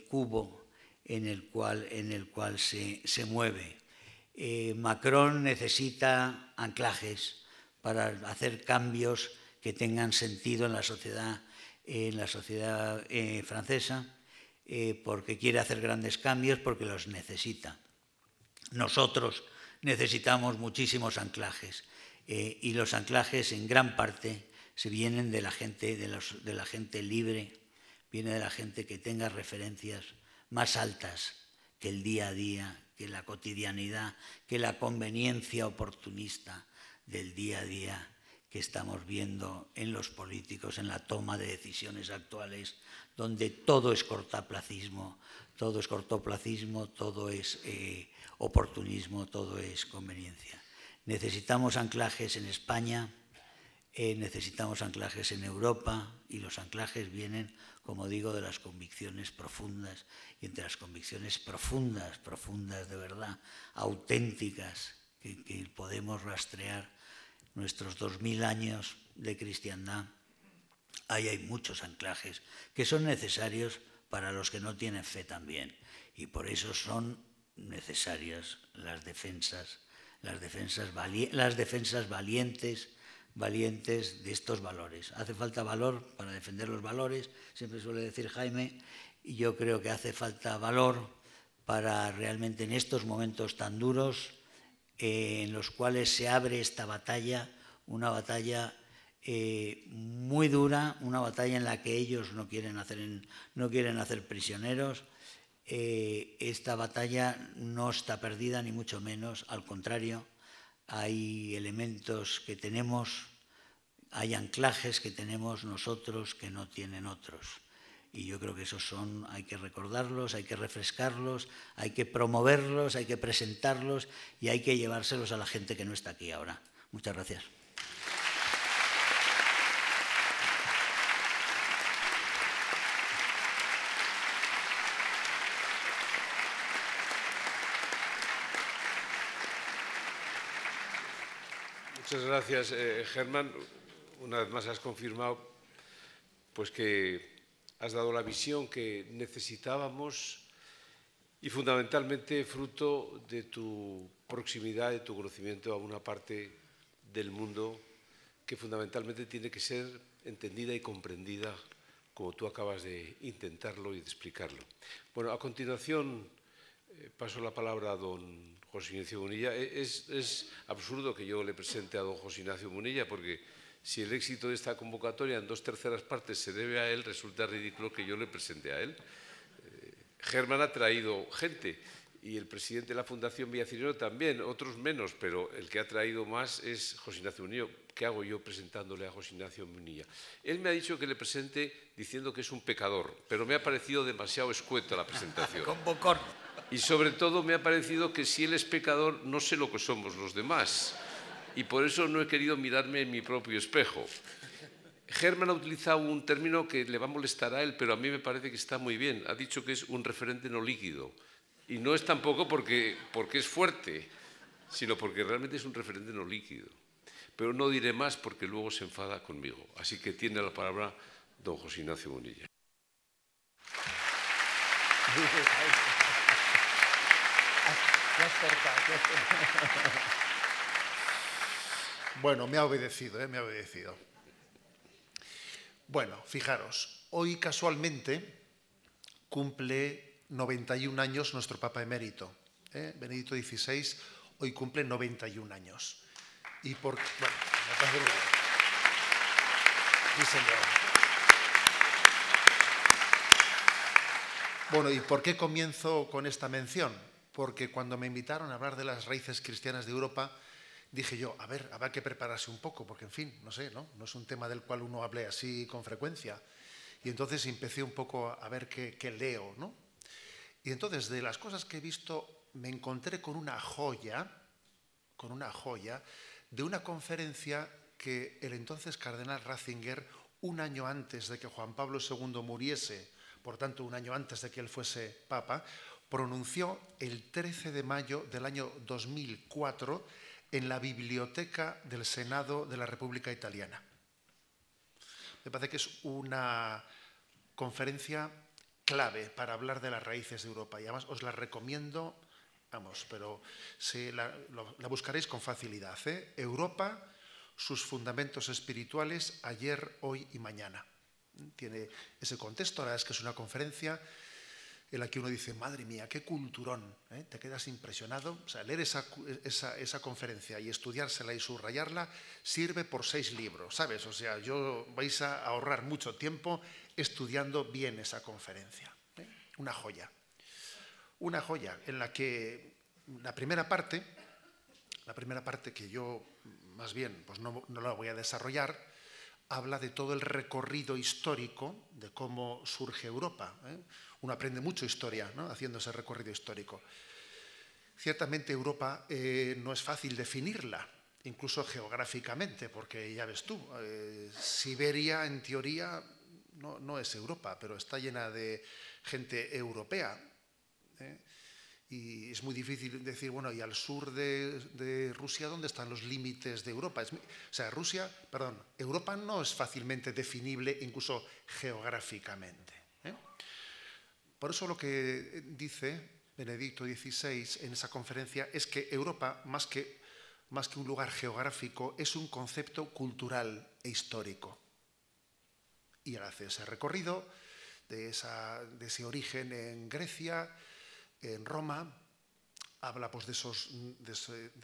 cubo en el cual se mueve. Macron necesita anclajes para hacer cambios que tengan sentido en la sociedad francesa, porque quiere hacer grandes cambios, porque los necesita. Nosotros necesitamos muchísimos anclajes y los anclajes en gran parte se vienen de la gente libre, viene de la gente que tenga referencias más altas que el día a día, que la cotidianidad, que la conveniencia oportunista del día a día que estamos viendo en los políticos, en la toma de decisiones actuales, donde todo es cortoplacismo, todo es oportunismo, todo es conveniencia. Necesitamos anclajes en España, necesitamos anclajes en Europa, y los anclajes vienen, como digo, de las convicciones profundas, y entre las convicciones profundas de verdad, auténticas, que podemos rastrear nuestros 2000 años de cristiandad. Ahí hay muchos anclajes que son necesarios para los que no tienen fe también, y por eso son necesarias las defensas valientes de estos valores. Hace falta valor para defender los valores, siempre suele decir Jaime, y yo creo que hace falta valor para realmente en estos momentos tan duros en los cuales se abre esta batalla, una batalla muy dura, una batalla en la que ellos no quieren hacer prisioneros. Esta batalla no está perdida, ni mucho menos, al contrario, hay elementos que tenemos, hay anclajes que tenemos nosotros que no tienen otros. Y yo creo que esos hay que recordarlos, hay que refrescarlos, hay que promoverlos, hay que presentarlos y hay que llevárselos a la gente que no está aquí ahora. Muchas gracias. Muchas gracias, Germán. Una vez más has confirmado pues, que has dado la visión que necesitábamos y fundamentalmente fruto de tu proximidad, de tu conocimiento a una parte del mundo que fundamentalmente tiene que ser entendida y comprendida como tú acabas de intentarlo y de explicarlo. Bueno, a continuación paso la palabra a don José Ignacio Munilla. Es absurdo que yo le presente a don José Ignacio Munilla porque si el éxito de esta convocatoria en 2/3 partes se debe a él, resulta ridículo que yo le presente a él. Germán ha traído gente y el presidente de la Fundación Villacinero también, otros menos, pero el que ha traído más es José Ignacio Munilla. ¿Qué hago yo presentándole a José Ignacio Munilla? Él me ha dicho que le presente diciendo que es un pecador, pero me ha parecido demasiado escueta la presentación. Con bocón. Y sobre todo me ha parecido que si él es pecador, no sé lo que somos los demás. Y por eso no he querido mirarme en mi propio espejo. Germán ha utilizado un término que le va a molestar a él, pero a mí me parece que está muy bien. Ha dicho que es un referente no líquido. Y no es tampoco porque es fuerte, sino porque realmente es un referente no líquido. Pero no diré más porque luego se enfada conmigo. Así que tiene la palabra don José Ignacio Munilla. Bueno, me ha obedecido, me ha obedecido. Bueno, fijaros, hoy casualmente cumple 91 años nuestro Papa emérito. Benedicto XVI hoy cumple 91 años. Y por... Bueno, me parece muy bien. Sí, señor. Bueno, ¿y por qué comienzo con esta mención? Porque cuando me invitaron a hablar de las raíces cristianas de Europa, dije yo, a ver, habrá que prepararse un poco, porque en fin, no sé, ¿no? No es un tema del cual uno hable así con frecuencia. Y entonces empecé un poco a ver qué leo, ¿no? Y entonces, de las cosas que he visto, me encontré con una joya de una conferencia que el entonces cardenal Ratzinger, un año antes de que Juan Pablo II muriese, por tanto, un año antes de que él fuese papa, pronunció el 13 de mayo del año 2004 en la Biblioteca del Senado de la República Italiana. Me parece que es una conferencia clave para hablar de las raíces de Europa y además os la recomiendo, vamos, pero la buscaréis con facilidad. Europa, sus fundamentos espirituales, ayer, hoy y mañana. Tiene ese contexto, la verdad es que es una conferencia en la que uno dice, madre mía, qué culturón, te quedas impresionado. O sea, leer esa conferencia y estudiársela y subrayarla sirve por 6 libros, ¿sabes? O sea, vais a ahorrar mucho tiempo estudiando bien esa conferencia. Una joya. Una joya en la que la primera parte que yo más bien pues no la voy a desarrollar, habla de todo el recorrido histórico de cómo surge Europa. Uno aprende mucho historia, ¿no? Haciendo ese recorrido histórico. Ciertamente Europa no es fácil definirla, incluso geográficamente, porque ya ves tú, Siberia en teoría no es Europa, pero está llena de gente europea. Y es muy difícil decir, bueno, y al sur de Rusia, ¿dónde están los límites de Europa? Europa no es fácilmente definible, incluso geográficamente. Por eso lo que dice Benedicto XVI en esa conferencia es que Europa, más que un lugar geográfico, es un concepto cultural e histórico. Y él hace ese recorrido de ese origen en Grecia, en Roma, habla pues, de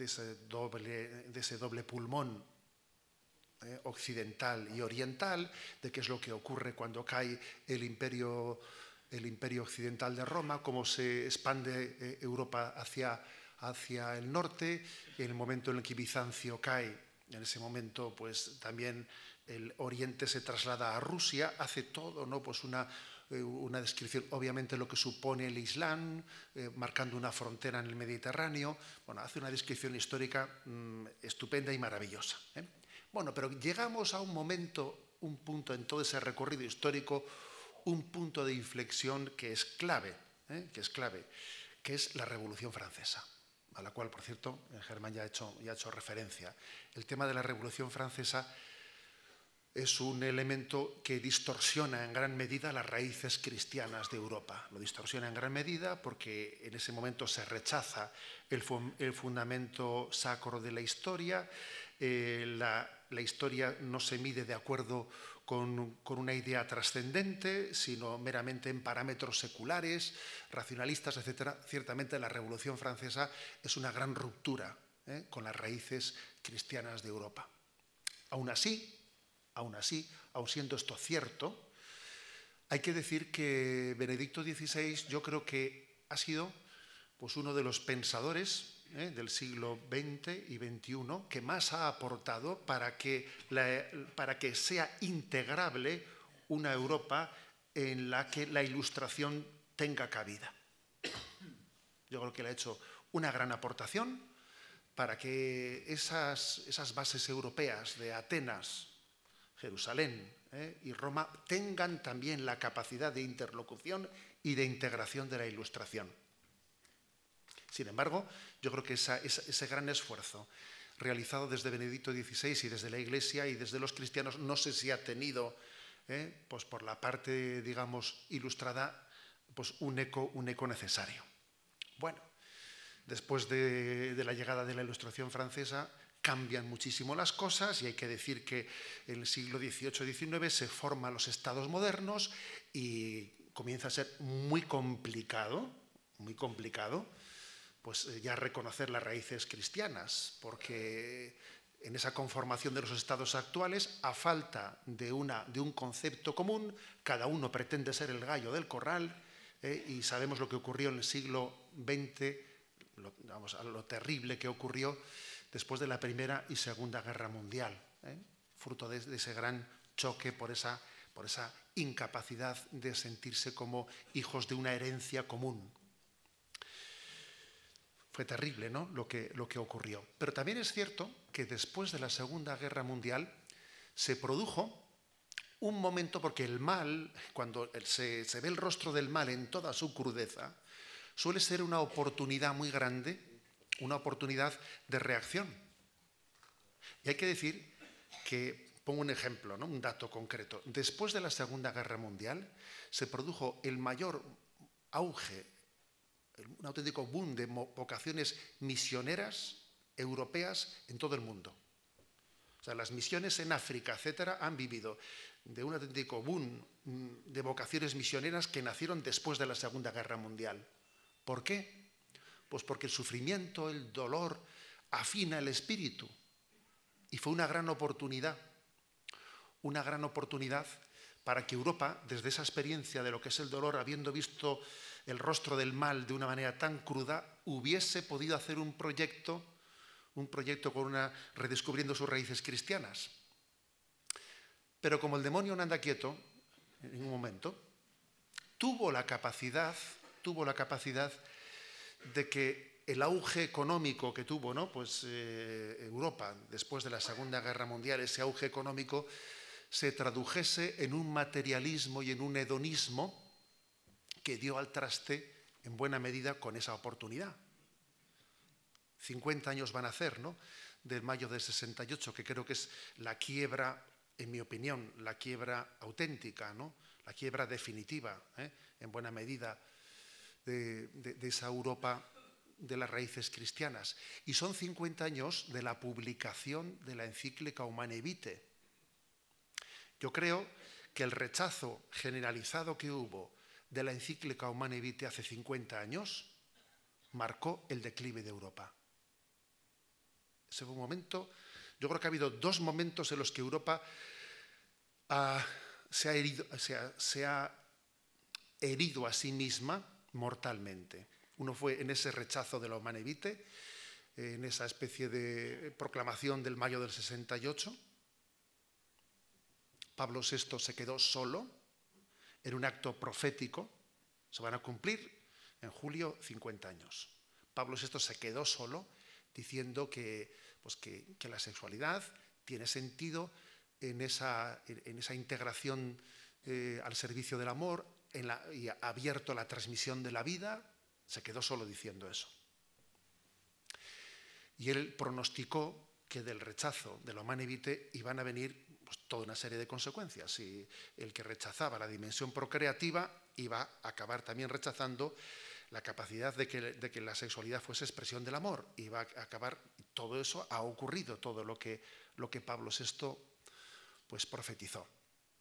ese doble pulmón occidental y oriental, de qué es lo que ocurre cuando cae el imperio occidental de Roma, cómo se expande Europa hacia el norte, en el momento en el que Bizancio cae, en ese momento pues también el oriente se traslada a Rusia, hace todo, ¿no? Pues una descripción, obviamente, de lo que supone el Islam, marcando una frontera en el Mediterráneo. Bueno, hace una descripción histórica estupenda y maravillosa. Bueno, pero llegamos a un momento, un punto en todo ese recorrido histórico, un punto de inflexión que es clave, que es la Revolución Francesa, a la cual, por cierto, Germán ya ha hecho referencia. El tema de la Revolución Francesa es un elemento que distorsiona en gran medida las raíces cristianas de Europa. Lo distorsiona en gran medida porque en ese momento se rechaza el fundamento sacro de la historia. La historia no se mide de acuerdo con una idea trascendente, sino meramente en parámetros seculares, racionalistas, etc. Ciertamente la Revolución Francesa es una gran ruptura con las raíces cristianas de Europa. Aún así, aun siendo esto cierto, hay que decir que Benedicto XVI yo creo que ha sido pues, uno de los pensadores del siglo XX y XXI que más ha aportado para que sea integrable una Europa en la que la Ilustración tenga cabida. Yo creo que le ha hecho una gran aportación para que esas bases europeas de Atenas, Jerusalén y Roma tengan también la capacidad de interlocución y de integración de la Ilustración. Sin embargo, yo creo que ese gran esfuerzo realizado desde Benedicto XVI y desde la Iglesia y desde los cristianos, no sé si ha tenido, pues por la parte, digamos, ilustrada, pues un eco necesario. Bueno, después de la llegada de la Ilustración francesa, cambian muchísimo las cosas y hay que decir que en el siglo XVIII-XIX se forman los estados modernos y comienza a ser muy complicado, pues ya reconocer las raíces cristianas, porque en esa conformación de los estados actuales, a falta de un concepto común, cada uno pretende ser el gallo del corral, y sabemos lo que ocurrió en el siglo XX, lo terrible que ocurrió después de la Primera y Segunda Guerra Mundial, fruto de ese gran choque por esa incapacidad de sentirse como hijos de una herencia común. Fue terrible, ¿no?, lo que ocurrió. Pero también es cierto que después de la Segunda Guerra Mundial se produjo un momento, porque el mal, cuando se ve el rostro del mal en toda su crudeza, suele ser una oportunidad muy grande, una oportunidad de reacción. Y hay que decir que, pongo un ejemplo, ¿no?, un dato concreto. Después de la Segunda Guerra Mundial se produjo el mayor auge, un auténtico boom de vocaciones misioneras europeas en todo el mundo. O sea, las misiones en África, etcétera, han vivido de un auténtico boom de vocaciones misioneras que nacieron después de la Segunda Guerra Mundial. ¿Por qué? Pues porque el sufrimiento, el dolor, afina el espíritu. Y fue una gran oportunidad para que Europa, desde esa experiencia de lo que es el dolor, habiendo visto el rostro del mal de una manera tan cruda, hubiese podido hacer un proyecto redescubriendo sus raíces cristianas. Pero como el demonio no anda quieto, en ningún momento, tuvo la capacidad de que el auge económico que tuvo, ¿no?, pues, Europa después de la Segunda Guerra Mundial, ese auge económico se tradujese en un materialismo y en un hedonismo que dio al traste en buena medida con esa oportunidad. 50 años van a hacer, ¿no?, del mayo del 68, que creo que es la quiebra, en mi opinión, la quiebra auténtica, ¿no?, la quiebra definitiva, en buena medida, de esa Europa de las raíces cristianas. Y son 50 años de la publicación de la encíclica Humanae Vitae. Yo creo que el rechazo generalizado que hubo de la encíclica Humanae Vitae hace 50 años marcó el declive de Europa. Ese fue un momento, yo creo que ha habido dos momentos en los que Europa se ha herido a sí misma mortalmente. Uno fue en ese rechazo de la Humane Vitae, en esa especie de proclamación del mayo del 68. Pablo VI se quedó solo en un acto profético. Se van a cumplir en julio 50 años. Pablo VI se quedó solo diciendo que la sexualidad tiene sentido en esa integración al servicio del amor y ha abierto la transmisión de la vida. Se quedó solo diciendo eso. Y él pronosticó que del rechazo de la Humane Vitae iban a venir toda una serie de consecuencias. Y el que rechazaba la dimensión procreativa iba a acabar también rechazando la capacidad de que la sexualidad fuese expresión del amor. Iba a acabar, todo eso ha ocurrido, todo lo que Pablo VI pues profetizó.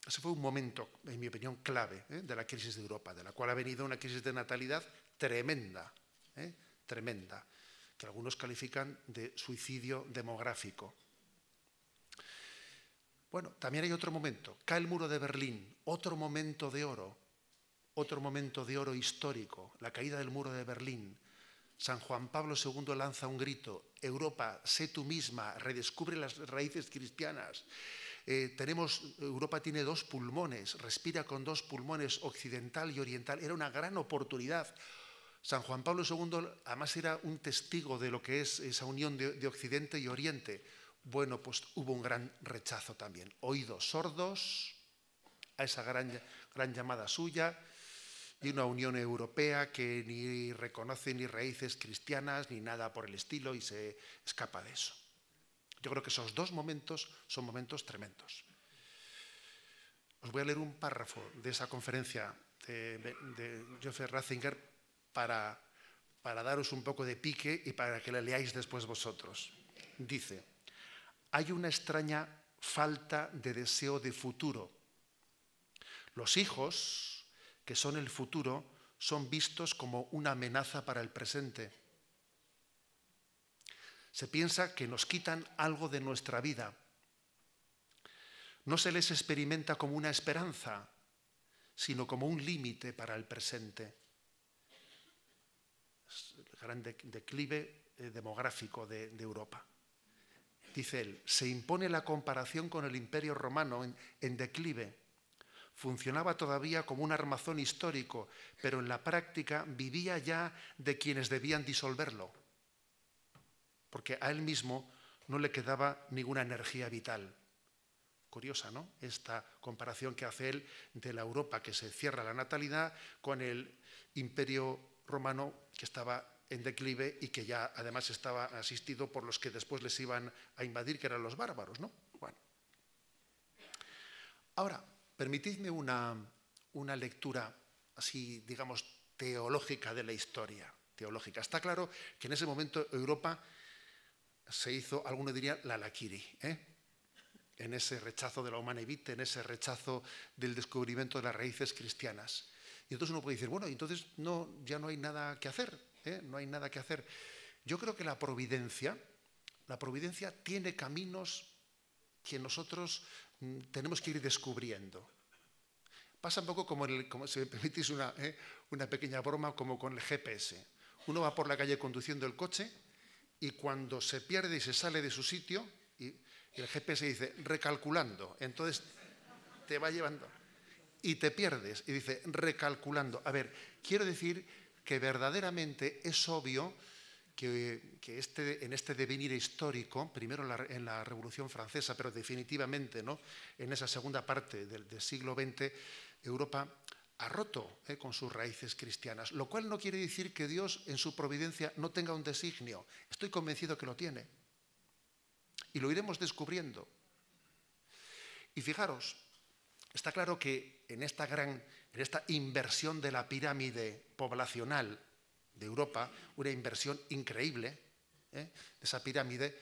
Ese fue un momento, en mi opinión, clave de la crisis de Europa, de la cual ha venido una crisis de natalidad tremenda, tremenda, que algunos califican de suicidio demográfico. Bueno, también hay otro momento, cae el muro de Berlín, otro momento de oro histórico, la caída del muro de Berlín. San Juan Pablo II lanza un grito: Europa, sé tú misma, redescubre las raíces cristianas. Europa tiene dos pulmones, respira con dos pulmones, occidental y oriental. Era una gran oportunidad. San Juan Pablo II además era un testigo de lo que es esa unión de Occidente y Oriente. Bueno, pues hubo un gran rechazo también. Oídos sordos a esa gran llamada suya, y una Unión Europea que ni reconoce ni raíces cristianas ni nada por el estilo y se escapa de eso. Yo creo que esos dos momentos son momentos tremendos. Os voy a leer un párrafo de esa conferencia de Joseph Ratzinger para daros un poco de pique y para que la leáis después vosotros. Dice: hay una extraña falta de deseo de futuro. Los hijos, que son el futuro, son vistos como una amenaza para el presente. Se piensa que nos quitan algo de nuestra vida. No se les experimenta como una esperanza, sino como un límite para el presente. Es el gran declive demográfico de Europa. Dice él: se impone la comparación con el Imperio Romano en declive. Funcionaba todavía como un armazón histórico, pero en la práctica vivía ya de quienes debían disolverlo, porque a él mismo no le quedaba ninguna energía vital. Curiosa, ¿no? Esta comparación que hace él de la Europa que se cierra la natalidad con el Imperio Romano que estaba en declive y que ya además estaba asistido por los que después les iban a invadir, que eran los bárbaros, ¿no? Bueno. Ahora, permitidme una lectura así, digamos, teológica de la historia. Teológica. Está claro que en ese momento Europa se hizo, alguno diría, la harakiri, en ese rechazo de la Humane Vitae, en ese rechazo del descubrimiento de las raíces cristianas. Y entonces uno puede decir, bueno, entonces ya no hay nada que hacer, no hay nada que hacer. Yo creo que la providencia tiene caminos que nosotros tenemos que ir descubriendo. Pasa un poco como si me permitís una pequeña broma, como con el GPS. Uno va por la calle conduciendo el coche y cuando se pierde y se sale de su sitio, y el GPS dice recalculando, entonces te va llevando y te pierdes y dice recalculando. A ver, quiero decir que verdaderamente es obvio que en este devenir histórico, primero en la Revolución Francesa, pero definitivamente, ¿no?, en esa segunda parte del siglo XX, Europa ha roto con sus raíces cristianas, lo cual no quiere decir que Dios en su providencia no tenga un designio. Estoy convencido que lo tiene. Y lo iremos descubriendo. Y fijaros, está claro que en esta inversión de la pirámide poblacional de Europa, una inversión increíble de esa pirámide,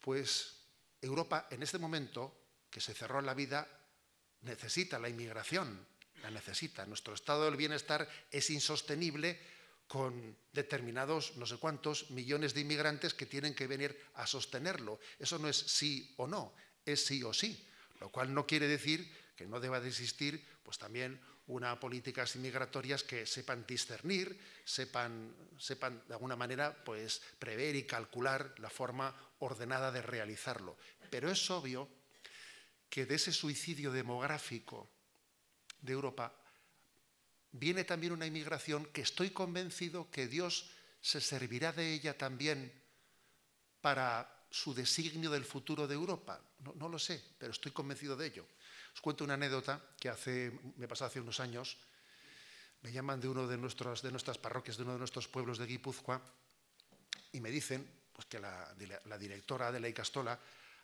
pues Europa en este momento que se cerró la vida necesita la inmigración, la necesita. Nuestro estado del bienestar es insostenible con determinados no sé cuántos millones de inmigrantes que tienen que venir a sostenerlo. Eso no es sí o no, es sí o sí, lo cual no quiere decir que no deba de existir pues también unas políticas inmigratorias que sepan discernir, sepan de alguna manera pues prever y calcular la forma ordenada de realizarlo. Pero es obvio que de ese suicidio demográfico de Europa viene también una inmigración que estoy convencido que Dios se servirá de ella también para su designio del futuro de Europa. No lo sé, pero estoy convencido de ello. Os cuento una anécdota que me pasó hace unos años. Me llaman de una de nuestras parroquias, de uno de nuestros pueblos de Guipúzcoa, y me dicen pues, que la directora de la Ikastola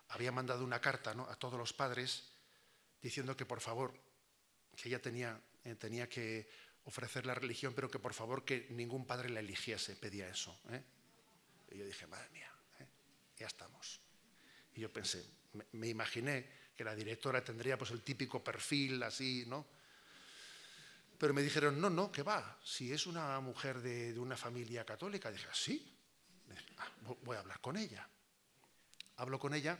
había mandado una carta, ¿no?, a todos los padres diciendo que por favor, que ella tenía que ofrecer la religión, pero que por favor que ningún padre la eligiese, pedía eso. Y yo dije, madre mía, ya estamos. Y yo pensé, me imaginé que la directora tendría pues el típico perfil así, ¿no? Pero me dijeron, no, que va, si es una mujer de una familia católica. Dije, ¿sí? Voy a hablar con ella. Hablo con ella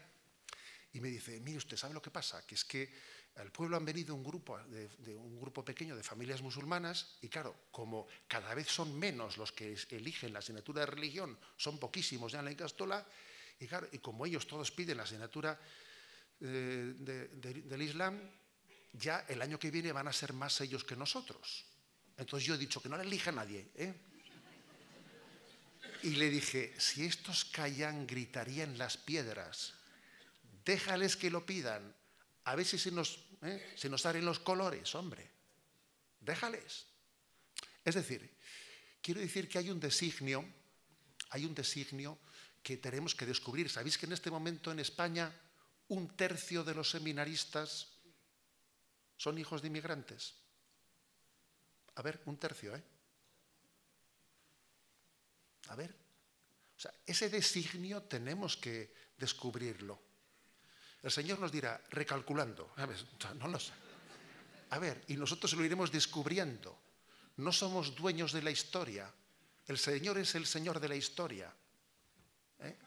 y me dice, mire usted, ¿sabe lo que pasa? Que es que al pueblo han venido un grupo pequeño de familias musulmanas y claro, como cada vez son menos los que eligen la asignatura de religión, son poquísimos ya en la Ikastola, y claro, y como ellos todos piden la asignatura del Islam, ya el año que viene van a ser más ellos que nosotros. Entonces yo he dicho que no la elija nadie, Y le dije, si estos callan, gritarían las piedras. Déjales que lo pidan. A ver si se nos salen los colores, hombre. Déjales. Es decir, quiero decir que hay un designio que tenemos que descubrir. ¿Sabéis que en este momento en España 1/3 de los seminaristas son hijos de inmigrantes? A ver, 1/3, A ver. O sea, ese designio tenemos que descubrirlo. El Señor nos dirá, recalculando. No lo sé. A ver, y nosotros lo iremos descubriendo. No somos dueños de la historia. El Señor es el Señor de la historia.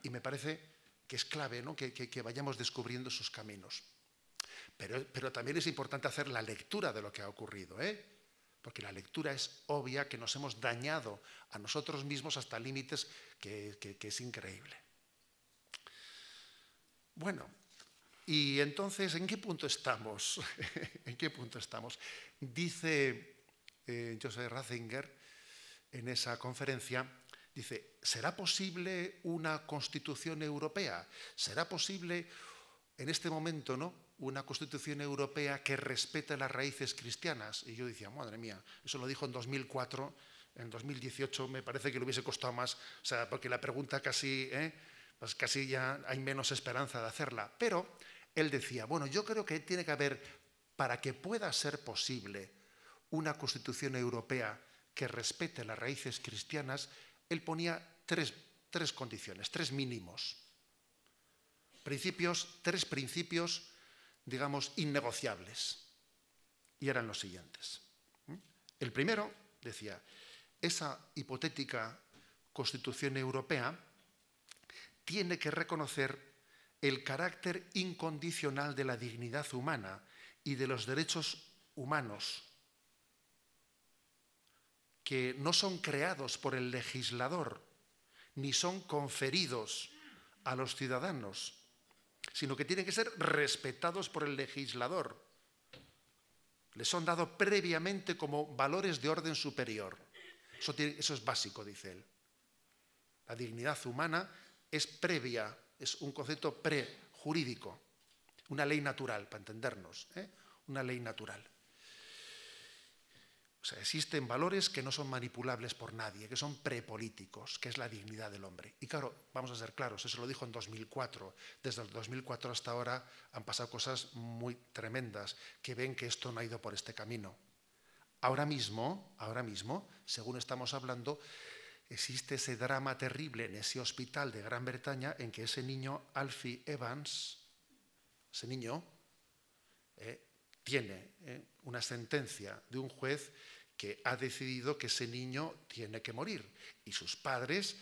Y me parece que es clave, ¿no?, que vayamos descubriendo sus caminos. Pero también es importante hacer la lectura de lo que ha ocurrido, porque la lectura es obvia, que nos hemos dañado a nosotros mismos hasta límites que es increíble. Bueno, y entonces, ¿en qué punto estamos? ¿En qué punto estamos? Dice Joseph Ratzinger en esa conferencia, dice, ¿será posible una constitución europea? ¿Será posible en este momento, ¿no?, una constitución europea que respete las raíces cristianas? Y yo decía, madre mía, eso lo dijo en 2004, en 2018 me parece que le hubiese costado más, o sea, porque la pregunta casi, pues casi ya hay menos esperanza de hacerla. Pero él decía, bueno, yo creo que tiene que haber, para que pueda ser posible una constitución europea que respete las raíces cristianas, él ponía tres condiciones, 3 mínimos. Tres principios, digamos, innegociables. Y eran los siguientes. El primero, decía, esa hipotética Constitución Europea tiene que reconocer el carácter incondicional de la dignidad humana y de los derechos humanos, que no son creados por el legislador, ni son conferidos a los ciudadanos, sino que tienen que ser respetados por el legislador. Les son dados previamente como valores de orden superior. Eso es básico, dice él. La dignidad humana es previa, es un concepto prejurídico, una ley natural, para entendernos, una ley natural. O sea, existen valores que no son manipulables por nadie, que son prepolíticos, que es la dignidad del hombre. Y claro, vamos a ser claros, eso lo dijo en 2004. Desde el 2004 hasta ahora han pasado cosas muy tremendas que ven que esto no ha ido por este camino. Ahora mismo, según estamos hablando, existe ese drama terrible en ese hospital de Gran Bretaña en que ese niño, Alfie Evans, ese niño, tiene una sentencia de un juez que ha decidido que ese niño tiene que morir. Y sus padres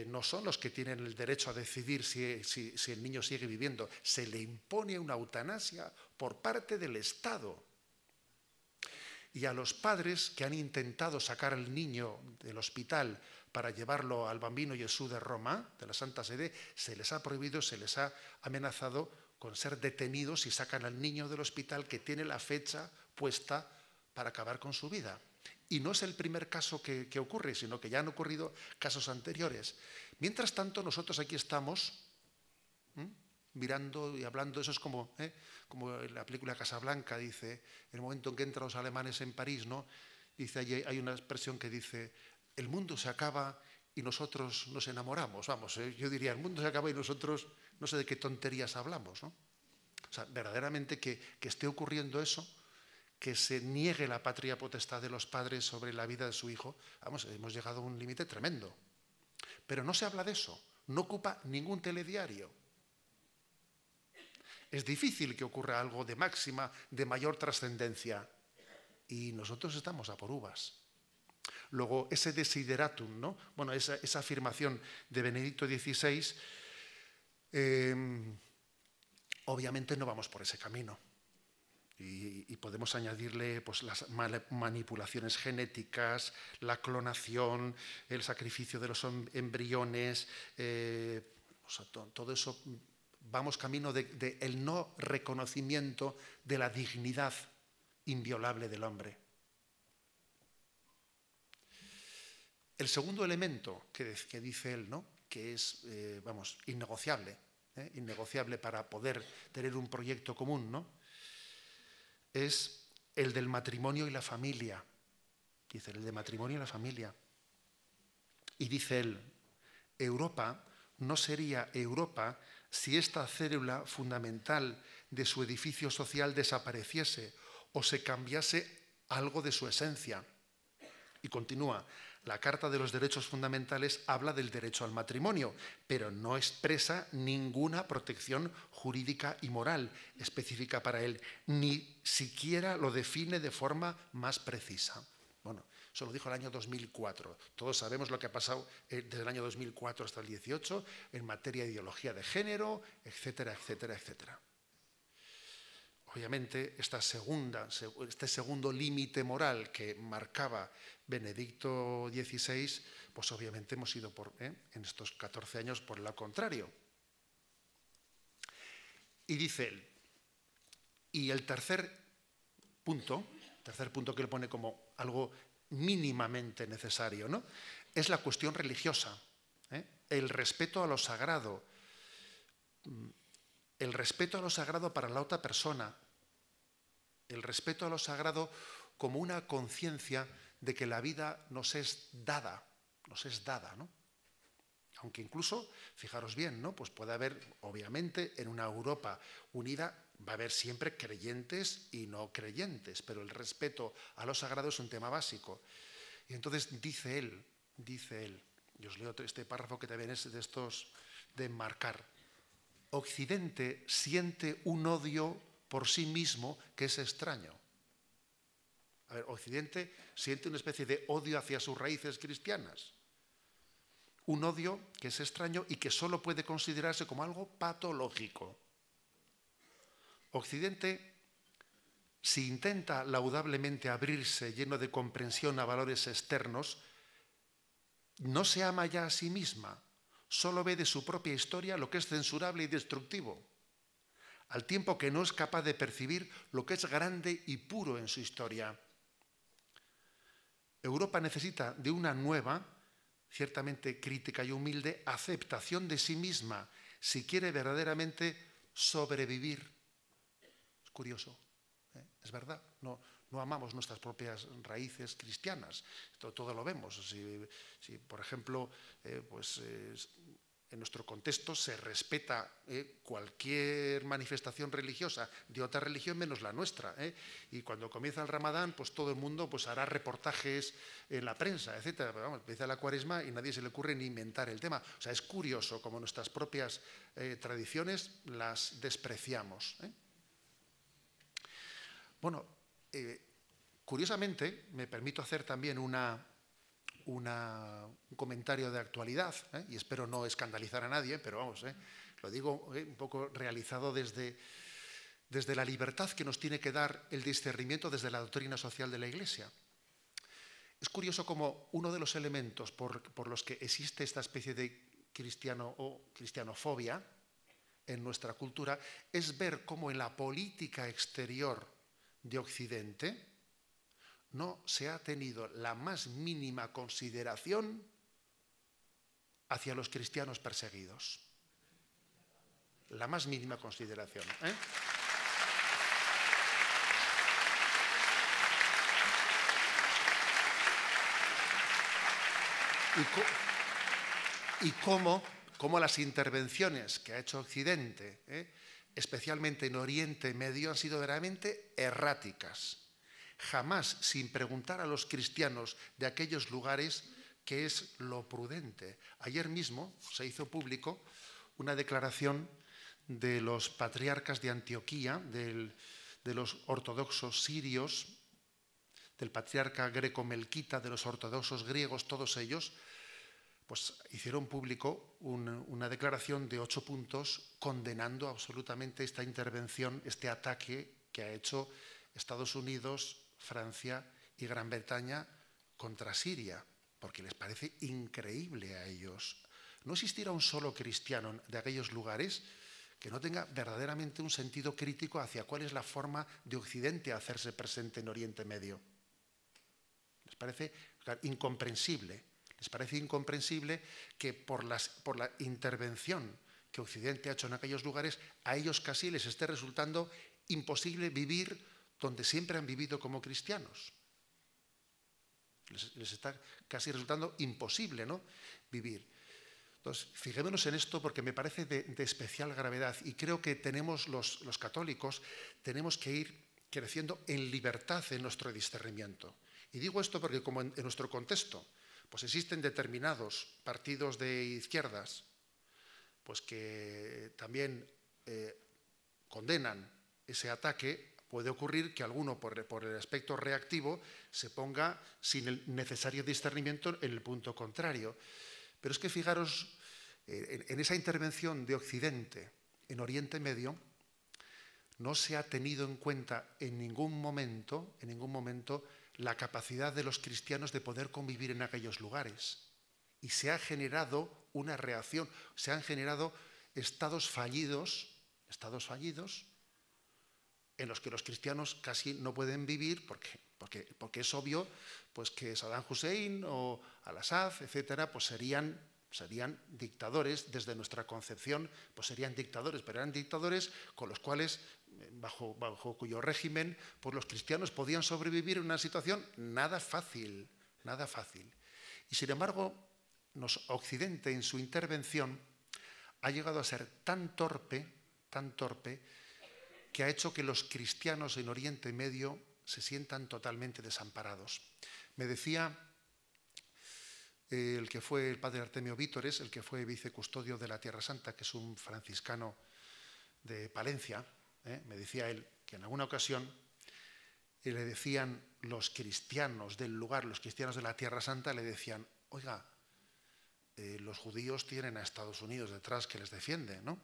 no son los que tienen el derecho a decidir si el niño sigue viviendo. Se le impone una eutanasia por parte del Estado. Y a los padres que han intentado sacar al niño del hospital para llevarlo al Bambino Gesù de Roma, de la Santa Sede, se les ha prohibido, se les ha amenazado con ser detenidos si sacan al niño del hospital que tiene la fecha puesta para acabar con su vida. Y no es el primer caso que ocurre, sino que ya han ocurrido casos anteriores. Mientras tanto, nosotros aquí estamos mirando y hablando. Eso es como en la película Casablanca, dice, en el momento en que entran los alemanes en París, ¿no? Dice, hay una expresión que dice, el mundo se acaba y nosotros nos enamoramos. Vamos, yo diría, el mundo se acaba y nosotros no sé de qué tonterías hablamos, ¿no? O sea, verdaderamente que esté ocurriendo eso, que se niegue la patria potestad de los padres sobre la vida de su hijo, vamos, hemos llegado a un límite tremendo. Pero no se habla de eso, no ocupa ningún telediario. Es difícil que ocurra algo de máxima, de mayor trascendencia, y nosotros estamos a por uvas. Luego, ese desideratum, ¿no? Bueno, esa afirmación de Benedicto XVI, obviamente no vamos por ese camino. Y podemos añadirle pues, las manipulaciones genéticas, la clonación, el sacrificio de los embriones, o sea, todo eso. Vamos camino de el no reconocimiento de la dignidad inviolable del hombre. El segundo elemento que dice él, ¿no? Que es, innegociable, innegociable para poder tener un proyecto común, ¿no? Es el del matrimonio y la familia. Dice, el de matrimonio y la familia. Y dice él, Europa no sería Europa si esta célula fundamental de su edificio social desapareciese o se cambiase algo de su esencia. Y continúa, la Carta de los Derechos Fundamentales habla del derecho al matrimonio, pero no expresa ninguna protección jurídica y moral específica para él, ni siquiera lo define de forma más precisa. Bueno, eso lo dijo el año 2004. Todos sabemos lo que ha pasado desde el año 2004 hasta el 18 en materia de ideología de género, etcétera, etcétera, etcétera. Obviamente, este segundo límite moral que marcaba Benedicto XVI, pues obviamente hemos ido en estos 14 años por lo contrario. Y dice él, y el tercer punto que él pone como algo mínimamente necesario, ¿no? Es la cuestión religiosa, el respeto a lo sagrado, el respeto a lo sagrado para la otra persona, el respeto a lo sagrado como una conciencia de que la vida nos es dada, ¿no? Aunque incluso, fijaros bien, ¿no? Pues puede haber, obviamente, en una Europa unida, va a haber siempre creyentes y no creyentes, pero el respeto a lo sagrado es un tema básico. Y entonces dice él, yo os leo este párrafo que también es de estos de enmarcar, Occidente siente un odio por sí mismo que es extraño. A ver, Occidente siente una especie de odio hacia sus raíces cristianas. Un odio que es extraño y que solo puede considerarse como algo patológico. Occidente, si intenta laudablemente abrirse lleno de comprensión a valores externos, no se ama ya a sí misma, solo ve de su propia historia lo que es censurable y destructivo, al tiempo que no es capaz de percibir lo que es grande y puro en su historia. Europa necesita de una nueva, ciertamente crítica y humilde, aceptación de sí misma, si quiere verdaderamente sobrevivir. Es curioso, es verdad, no amamos nuestras propias raíces cristianas, todo lo vemos. Si por ejemplo, en nuestro contexto se respeta cualquier manifestación religiosa de otra religión menos la nuestra, y cuando comienza el Ramadán, pues todo el mundo pues hará reportajes en la prensa, etcétera. Pero vamos, empieza la Cuaresma y nadie se le ocurre ni inventar el tema. O sea, es curioso como nuestras propias tradiciones las despreciamos. Bueno, Curiosamente, me permito hacer también un comentario de actualidad, y espero no escandalizar a nadie, pero vamos, lo digo un poco realizado desde la libertad que nos tiene que dar el discernimiento desde la doctrina social de la Iglesia. Es curioso como uno de los elementos por los que existe esta especie de cristianofobia en nuestra cultura es ver cómo en la política exterior de Occidente no se ha tenido la más mínima consideración hacia los cristianos perseguidos. La más mínima consideración. Y cómo las intervenciones que ha hecho Occidente, especialmente en Oriente Medio, han sido verdaderamente erráticas. Jamás sin preguntar a los cristianos de aquellos lugares qué es lo prudente. Ayer mismo se hizo público una declaración de los patriarcas de Antioquía, de los ortodoxos sirios, del patriarca greco-melquita, de los ortodoxos griegos, todos ellos, pues hicieron público una declaración de 8 puntos condenando absolutamente esta intervención, este ataque que ha hecho Estados Unidos, Francia y Gran Bretaña contra Siria, porque les parece increíble a ellos. No existirá un solo cristiano de aquellos lugares que no tenga verdaderamente un sentido crítico hacia cuál es la forma de Occidente hacerse presente en Oriente Medio. Les parece incomprensible. Les parece incomprensible que por la intervención que Occidente ha hecho en aquellos lugares, a ellos casi les esté resultando imposible vivir donde siempre han vivido como cristianos. Les está casi resultando imposible, ¿no?, vivir. Entonces, fijémonos en esto porque me parece de especial gravedad y creo que tenemos los católicos, tenemos que ir creciendo en libertad en nuestro discernimiento. Y digo esto porque como en nuestro contexto pues existen determinados partidos de izquierdas pues que también condenan ese ataque, puede ocurrir que alguno por el aspecto reactivo se ponga sin el necesario discernimiento en el punto contrario. Pero es que fijaros, en esa intervención de Occidente en Oriente Medio no se ha tenido en cuenta en ningún momento la capacidad de los cristianos de poder convivir en aquellos lugares. Y se ha generado una reacción, se han generado estados fallidos en los que los cristianos casi no pueden vivir porque es obvio pues, que Saddam Hussein o Al-Assad, etcétera, pues serían dictadores desde nuestra concepción, pues serían dictadores, pero eran dictadores con los cuales, bajo cuyo régimen, pues los cristianos podían sobrevivir en una situación nada fácil. Y sin embargo, Occidente en su intervención ha llegado a ser tan torpe, que ha hecho que los cristianos en Oriente Medio se sientan totalmente desamparados. Me decía el que fue el padre Artemio Vítores, el que fue vicecustodio de la Tierra Santa, que es un franciscano de Palencia, me decía él que en alguna ocasión le decían los cristianos del lugar, los cristianos de la Tierra Santa, le decían, oiga, los judíos tienen a Estados Unidos detrás que les defiende, ¿no?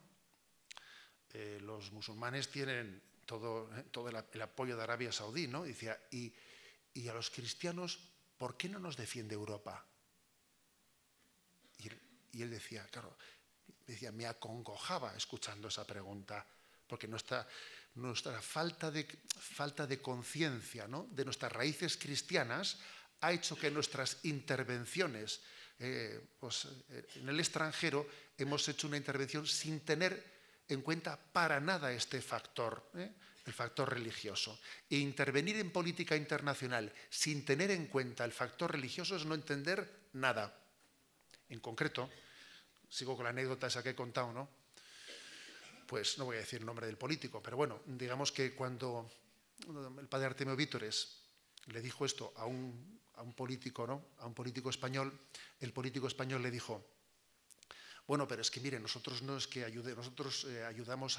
Los musulmanes tienen todo el apoyo de Arabia Saudí, ¿no? Decía, y a los cristianos, ¿por qué no nos defiende Europa? Y él decía, claro, me acongojaba escuchando esa pregunta, porque nuestra falta de conciencia, ¿no?, de nuestras raíces cristianas ha hecho que nuestras intervenciones pues, en el extranjero hemos hecho una intervención sin tener en cuenta para nada este factor, el factor religioso. E intervenir en política internacional sin tener en cuenta el factor religioso es no entender nada. En concreto, sigo con la anécdota esa que he contado, ¿no? Pues no voy a decir el nombre del político, pero bueno, digamos que cuando el padre Artemio Vítores le dijo esto a un político, ¿no?, a un político español, el político español le dijo, Bueno, pero es que miren, nosotros no es que nosotros ayudamos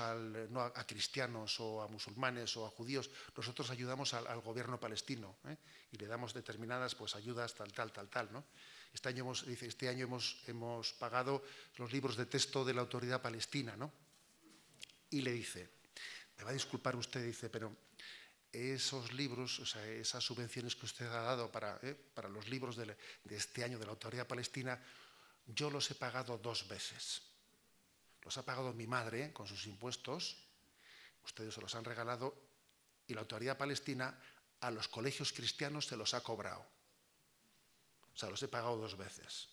no a cristianos o a musulmanes o a judíos, nosotros ayudamos al gobierno palestino, y le damos determinadas pues ayudas tal, ¿no? Este año hemos pagado los libros de texto de la autoridad palestina, ¿no? Y le dice, me va a disculpar usted, dice, pero esos libros, o sea, esas subvenciones que usted ha dado para los libros de este año de la autoridad palestina, yo los he pagado 2 veces. Los ha pagado mi madre con sus impuestos, ustedes se los han regalado, y la autoridad palestina a los colegios cristianos se los ha cobrado. O sea, los he pagado 2 veces.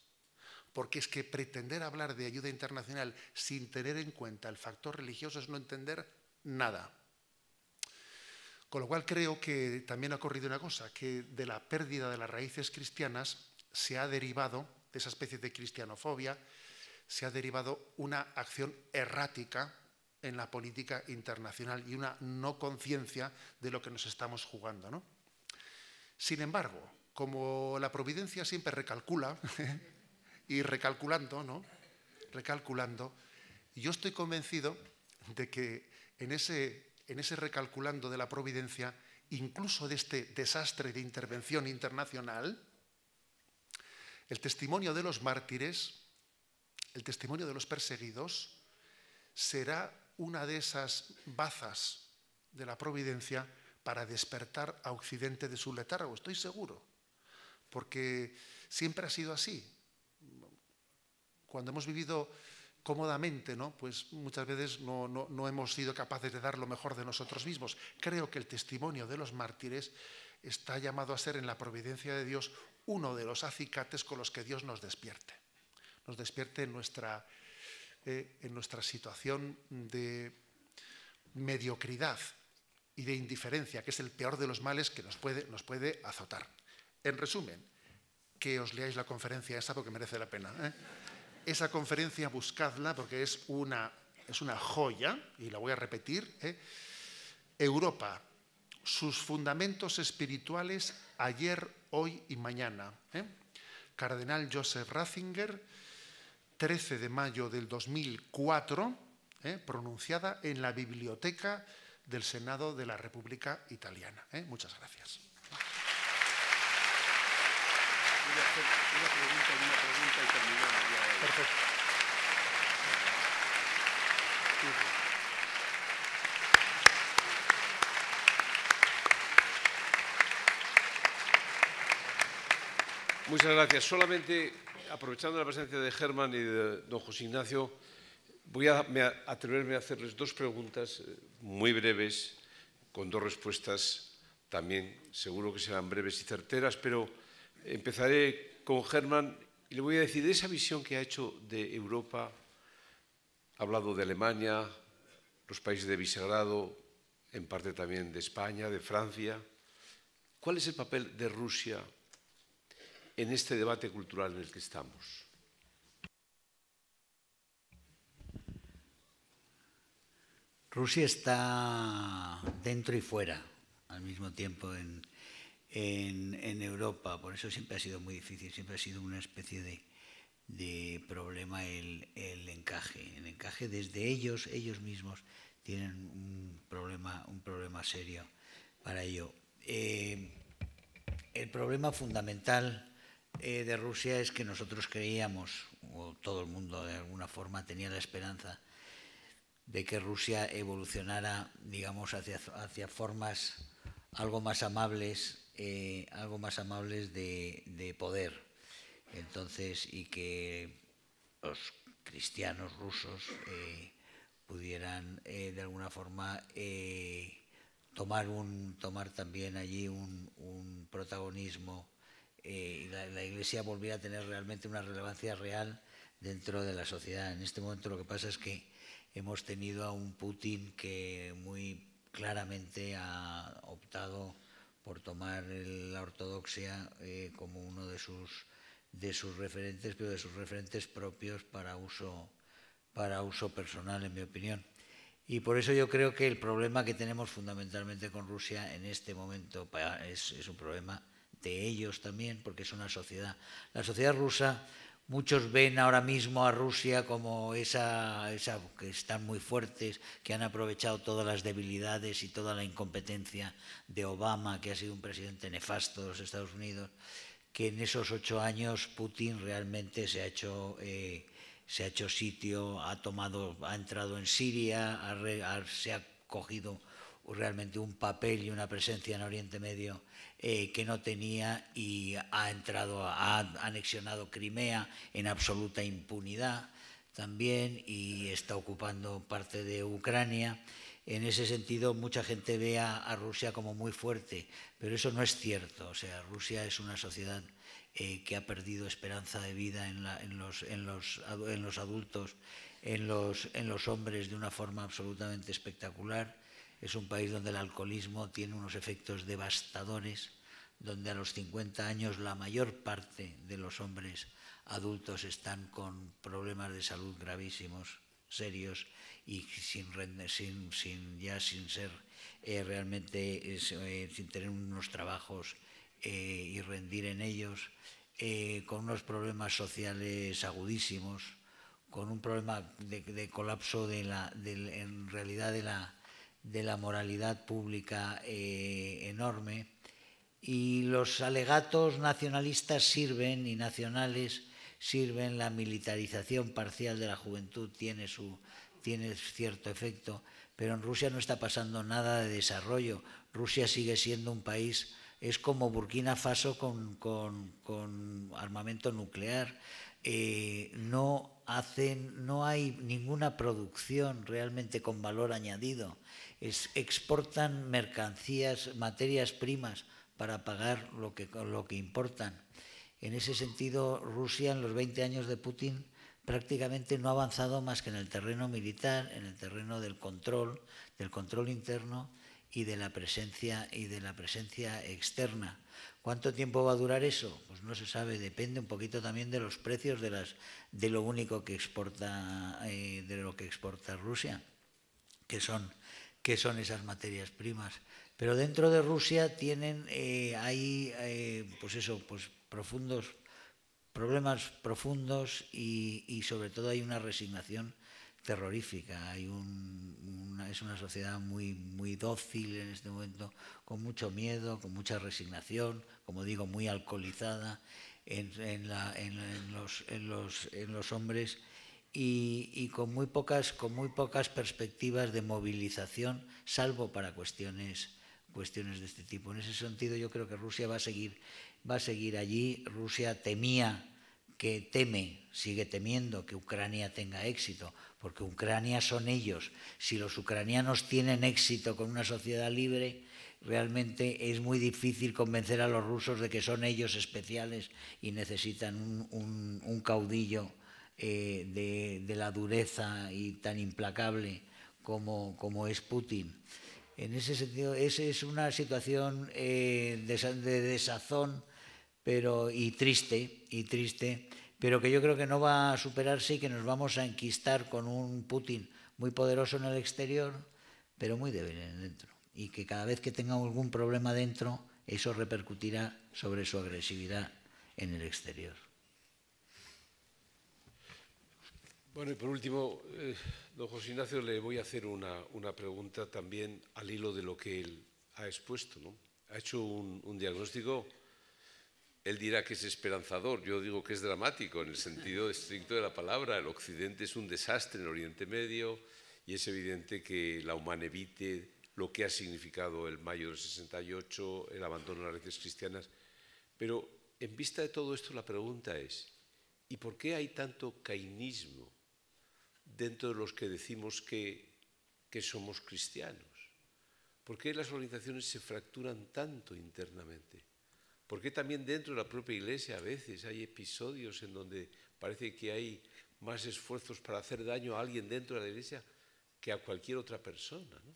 Porque es que pretender hablar de ayuda internacional sin tener en cuenta el factor religioso es no entender nada. Con lo cual creo que también ha ocurrido una cosa, que de la pérdida de las raíces cristianas se ha derivado, de esa especie de cristianofobia, se ha derivado una acción errática en la política internacional y una no conciencia de lo que nos estamos jugando, ¿no? Sin embargo, como la providencia siempre recalcula y recalculando, ¿no? Recalculando, yo estoy convencido de que en ese recalculando de la providencia, incluso de este desastre de intervención internacional, el testimonio de los mártires, el testimonio de los perseguidos, será una de esas bazas de la providencia para despertar a Occidente de su letargo, estoy seguro, porque siempre ha sido así. Cuando hemos vivido cómodamente, ¿no? Pues muchas veces no hemos sido capaces de dar lo mejor de nosotros mismos. Creo que el testimonio de los mártires está llamado a ser en la providencia de Dios uno de los acicates con los que Dios nos despierte en nuestra situación de mediocridad y de indiferencia, que es el peor de los males que nos puede azotar. En resumen, que os leáis la conferencia esa porque merece la pena, Esa conferencia buscadla porque es una joya, y la voy a repetir. Europa, sus fundamentos espirituales ayer, hoy y mañana. Cardenal Joseph Ratzinger, 13 de mayo del 2004, pronunciada en la Biblioteca del Senado de la República Italiana. Muchas gracias. Una pregunta y terminamos ya. Perfecto. Muchas gracias. Solamente, aprovechando la presencia de Germán y de don José Ignacio, voy a atreverme a hacerles 2 preguntas muy breves, con 2 respuestas también, seguro que serán breves y certeras, pero empezaré con Germán y le voy a decir de esa visión que ha hecho de Europa. Ha hablado de Alemania, los países de Visegrado, en parte también de España, de Francia. ¿Cuál es el papel de Rusia en este debate cultural en el que estamos? Rusia está dentro y fuera al mismo tiempo en Europa, por eso siempre ha sido muy difícil, siempre ha sido una especie de problema el encaje. El encaje desde ellos mismos tienen un problema serio para ello. El problema fundamental de Rusia es que nosotros creíamos, o todo el mundo de alguna forma tenía la esperanza, de que Rusia evolucionara, digamos, hacia formas algo más amables de poder. Entonces, y que los cristianos rusos pudieran de alguna forma tomar también allí un protagonismo, y la Iglesia volviera a tener realmente una relevancia real dentro de la sociedad. En este momento lo que pasa es que hemos tenido a un Putin que muy claramente ha optado por tomar la ortodoxia como uno de sus referentes, pero de sus referentes propios para uso personal, en mi opinión. Y por eso yo creo que el problema que tenemos fundamentalmente con Rusia en este momento es un problema de ellos también, porque es una sociedad. La sociedad rusa Muchos ven ahora mismo a Rusia como esa que están muy fuertes, que han aprovechado todas las debilidades y toda la incompetencia de Obama, que ha sido un presidente nefasto de los Estados Unidos, que en esos 8 años Putin realmente se ha hecho sitio, ha entrado en Siria, se ha cogido realmente un papel y una presencia en Oriente Medio que no tenía, y ha anexionado Crimea en absoluta impunidad también, y está ocupando parte de Ucrania. En ese sentido, mucha gente ve a Rusia como muy fuerte, pero eso no es cierto. O sea, Rusia es una sociedad que ha perdido esperanza de vida en los adultos, en los hombres, de una forma absolutamente espectacular. Es un país donde el alcoholismo tiene unos efectos devastadores, donde a los 50 años la mayor parte de los hombres adultos están con problemas de salud gravísimos, serios, y sin tener unos trabajos y rendir en ellos, con unos problemas sociales agudísimos, con un problema de colapso en realidad de la moralidad pública enorme. Y los alegatos nacionalistas sirven, y nacionales sirven, la militarización parcial de la juventud tiene cierto efecto, pero en Rusia no está pasando nada de desarrollo. Rusia sigue siendo un país, es como Burkina Faso con armamento nuclear. No hay ninguna producción realmente con valor añadido. Exportan mercancías, materias primas, para pagar lo que importan. En ese sentido, Rusia en los 20 años de Putin prácticamente no ha avanzado más que en el terreno militar, en el terreno del control interno y de la presencia externa. ¿Cuánto tiempo va a durar eso? Pues no se sabe, depende un poquito también de los precios de lo único que exporta, Rusia, que son esas materias primas. Pero dentro de Rusia hay problemas profundos, y sobre todo hay una resignación terrorífica. Es una sociedad muy, muy dócil en este momento, con mucho miedo, con mucha resignación, como digo, muy alcoholizada en los hombres, y con muy pocas perspectivas de movilización, salvo para cuestiones de este tipo. En ese sentido, yo creo que Rusia va a seguir allí. Rusia sigue temiendo que Ucrania tenga éxito, porque Ucrania son ellos. Si los ucranianos tienen éxito con una sociedad libre, realmente es muy difícil convencer a los rusos de que son ellos especiales y necesitan un caudillo de la dureza y tan implacable como es Putin. En ese sentido, es una situación de desazón y triste, pero que yo creo que no va a superarse, y que nos vamos a enquistar con un Putin muy poderoso en el exterior, pero muy débil en dentro. Y que cada vez que tenga algún problema dentro, eso repercutirá sobre su agresividad en el exterior. Bueno, y por último, don José Ignacio, le voy a hacer una pregunta también al hilo de lo que él ha expuesto, ¿no? Ha hecho un diagnóstico, él dirá que es esperanzador, yo digo que es dramático en el sentido estricto de la palabra. El Occidente es un desastre en Oriente Medio, y es evidente que la Humane Vitae, lo que ha significado el mayo del 68, el abandono de las raíces cristianas. Pero en vista de todo esto, la pregunta es, ¿y por qué hay tanto cainismo dentro de los que decimos que somos cristianos? ¿Por qué las organizaciones se fracturan tanto internamente? ¿Por qué también dentro de la propia Iglesia a veces hay episodios en donde parece que hay más esfuerzos para hacer daño a alguien dentro de la Iglesia que a cualquier otra persona, ¿no?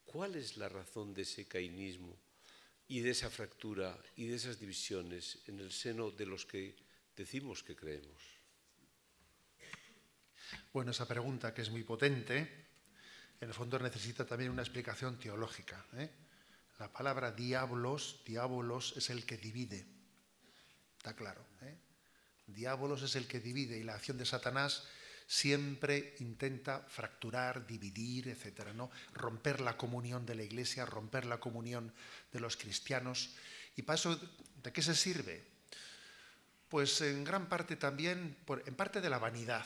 ¿Cuál es la razón de ese cainismo y de esa fractura y de esas divisiones en el seno de los que decimos que creemos? Bueno, esa pregunta, que es muy potente, en el fondo necesita también una explicación teológica, ¿eh? La palabra diabolos es el que divide, está claro, ¿eh? Diabolos es el que divide y la acción de Satanás siempre intenta fracturar, dividir, etcétera, ¿no? Romper la comunión de la Iglesia, romper la comunión de los cristianos. ¿Y para eso de qué se sirve? Pues en gran parte también, en parte de la vanidad.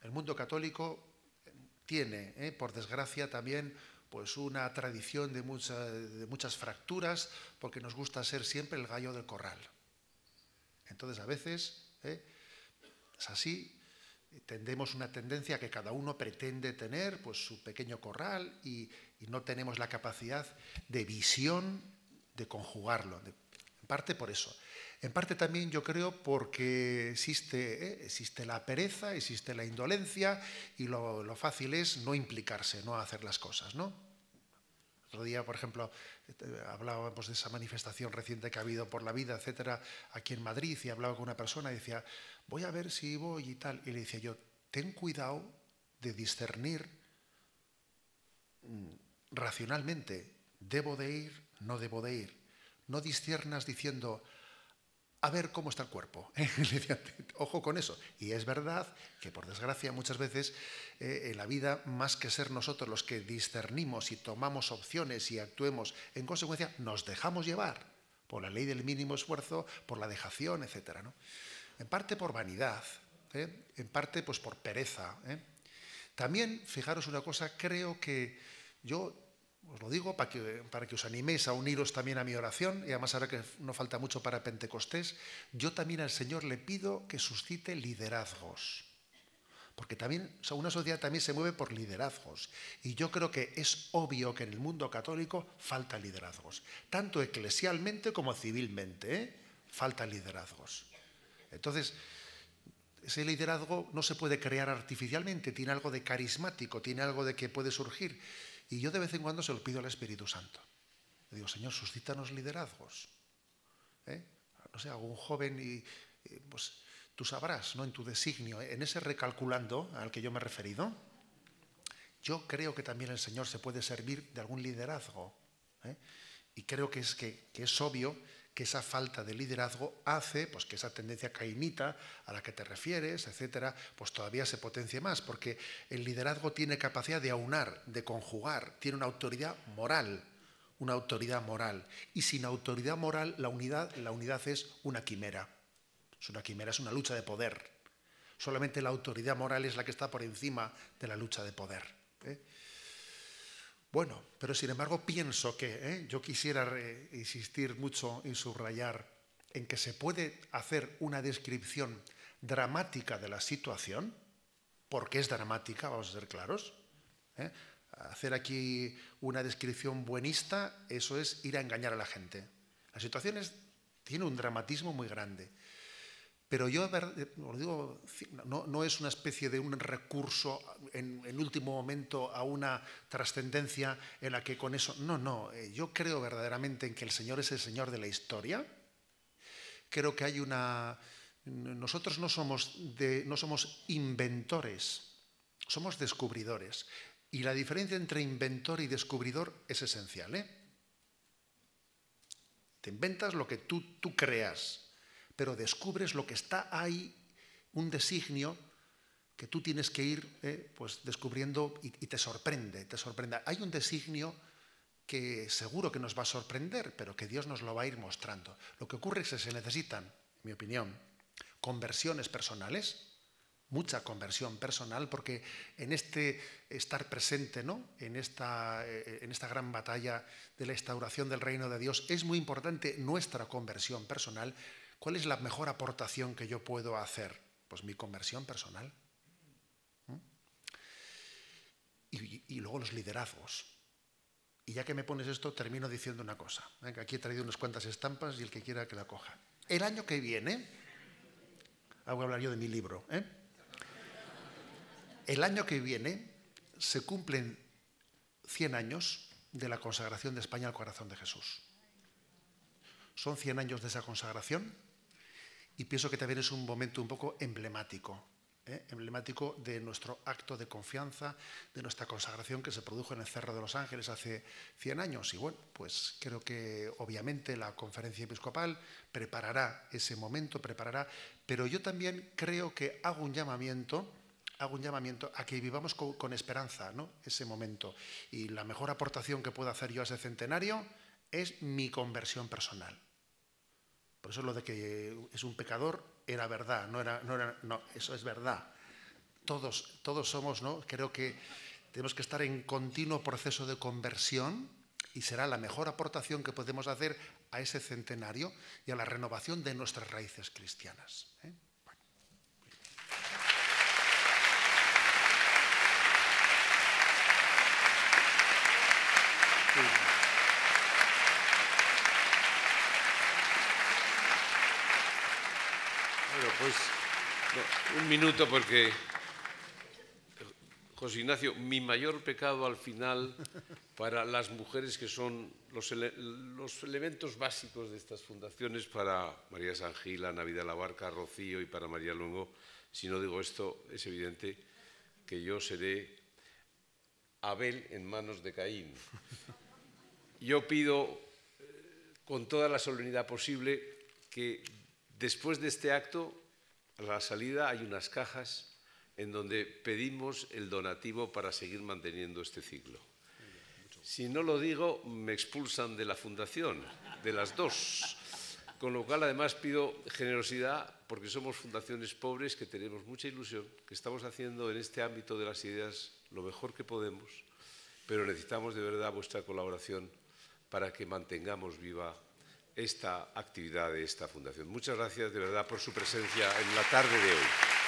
El mundo católico tiene, por desgracia, también pues una tradición de muchas fracturas, porque nos gusta ser siempre el gallo del corral. Entonces, a veces, es así, tendemos una tendencia que cada uno pretende tener pues su pequeño corral y no tenemos la capacidad de visión de conjugarlo. En parte por eso. En parte también yo creo porque existe la pereza, existe la indolencia y lo fácil es no implicarse, no hacer las cosas, ¿no? Otro día, por ejemplo, hablábamos de esa manifestación reciente que ha habido por la vida, etcétera, aquí en Madrid, y hablaba con una persona y decía, voy a ver si voy y tal. Y le decía yo, ten cuidado de discernir racionalmente, debo de ir, no debo de ir. No disciernas diciendo, a ver cómo está el cuerpo. Ojo con eso. Y es verdad que, por desgracia, muchas veces en la vida, más que ser nosotros los que discernimos y tomamos opciones y actuemos en consecuencia, nos dejamos llevar por la ley del mínimo esfuerzo, por la dejación, etcétera, ¿no? En parte por vanidad, en parte pues por pereza. También, fijaros una cosa, creo que yo os lo digo para que os animéis a uniros también a mi oración, y además ahora que no falta mucho para Pentecostés, yo también al Señor le pido que suscite liderazgos. Porque también, o sea, una sociedad también se mueve por liderazgos. Y yo creo que es obvio que en el mundo católico faltan liderazgos. Tanto eclesialmente como civilmente, faltan liderazgos. Entonces, ese liderazgo no se puede crear artificialmente, tiene algo de carismático, tiene algo de que puede surgir. Y yo de vez en cuando se lo pido al Espíritu Santo. Le digo, Señor, suscítanos liderazgos. No sé, algún joven y pues tú sabrás, ¿no? En tu designio, en ese recalculando al que yo me he referido, yo creo que también el Señor se puede servir de algún liderazgo. Y creo que es obvio que esa falta de liderazgo hace pues, que esa tendencia cainita a la que te refieres, etcétera, pues todavía se potencie más, porque el liderazgo tiene capacidad de aunar, de conjugar, tiene una autoridad moral, y sin autoridad moral la unidad es una quimera. Es una lucha de poder. Solamente la autoridad moral es la que está por encima de la lucha de poder. Bueno, pero sin embargo pienso que yo quisiera insistir mucho y subrayar en que se puede hacer una descripción dramática de la situación, porque es dramática, vamos a ser claros. Hacer aquí una descripción buenista, eso es ir a engañar a la gente. La situación tiene un dramatismo muy grande. Pero yo os digo, no es una especie de un recurso en último momento a una trascendencia en la que con eso... No, yo creo verdaderamente en que el Señor es el Señor de la historia. Creo que hay una... Nosotros no somos inventores, somos descubridores. Y la diferencia entre inventor y descubridor es esencial. Te inventas lo que tú creas, pero descubres lo que está ahí, un designio que tú tienes que ir pues descubriendo y te sorprende. Hay un designio que seguro que nos va a sorprender, pero que Dios nos lo va a ir mostrando. Lo que ocurre es que se necesitan, en mi opinión, conversiones personales, mucha conversión personal, porque en este estar presente, ¿no? en esta gran batalla de la instauración del reino de Dios, es muy importante nuestra conversión personal. ¿Cuál es la mejor aportación que yo puedo hacer? Pues mi conversión personal. Y luego los liderazgos. Y ya que me pones esto, termino diciendo una cosa. Venga, aquí he traído unas cuantas estampas y el que quiera que la coja. El año que viene, voy a hablar yo de mi libro, el año que viene se cumplen 100 años de la consagración de España al corazón de Jesús. Son 100 años de esa consagración y pienso que también es un momento un poco emblemático. emblemático de nuestro acto de confianza, de nuestra consagración que se produjo en el Cerro de los Ángeles hace 100 años. Y bueno, pues creo que obviamente la Conferencia Episcopal preparará ese momento, pero yo también creo que hago un llamamiento a que vivamos con esperanza, ¿no?, ese momento. Y la mejor aportación que puedo hacer yo a ese centenario es mi conversión personal. Por eso lo de que es un pecador era verdad, no, eso es verdad. Todos somos, ¿no? Creo que tenemos que estar en continuo proceso de conversión y será la mejor aportación que podemos hacer a ese centenario y a la renovación de nuestras raíces cristianas. Bueno, pues un minuto porque, José Ignacio, mi mayor pecado al final para las mujeres que son los elementos básicos de estas fundaciones, para María San Gil, Ana Vidal Abarca, Rocío y para María Luengo, si no digo esto, es evidente que yo seré Abel en manos de Caín. Yo pido con toda la solemnidad posible que después de este acto, a la salida hay unas cajas en donde pedimos el donativo para seguir manteniendo este ciclo. Si no lo digo, me expulsan de la fundación, de las dos. Con lo cual, además, pido generosidad porque somos fundaciones pobres que tenemos mucha ilusión, que estamos haciendo en este ámbito de las ideas lo mejor que podemos, pero necesitamos de verdad vuestra colaboración para que mantengamos viva esta actividad de esta fundación. Muchas gracias de verdad por su presencia en la tarde de hoy.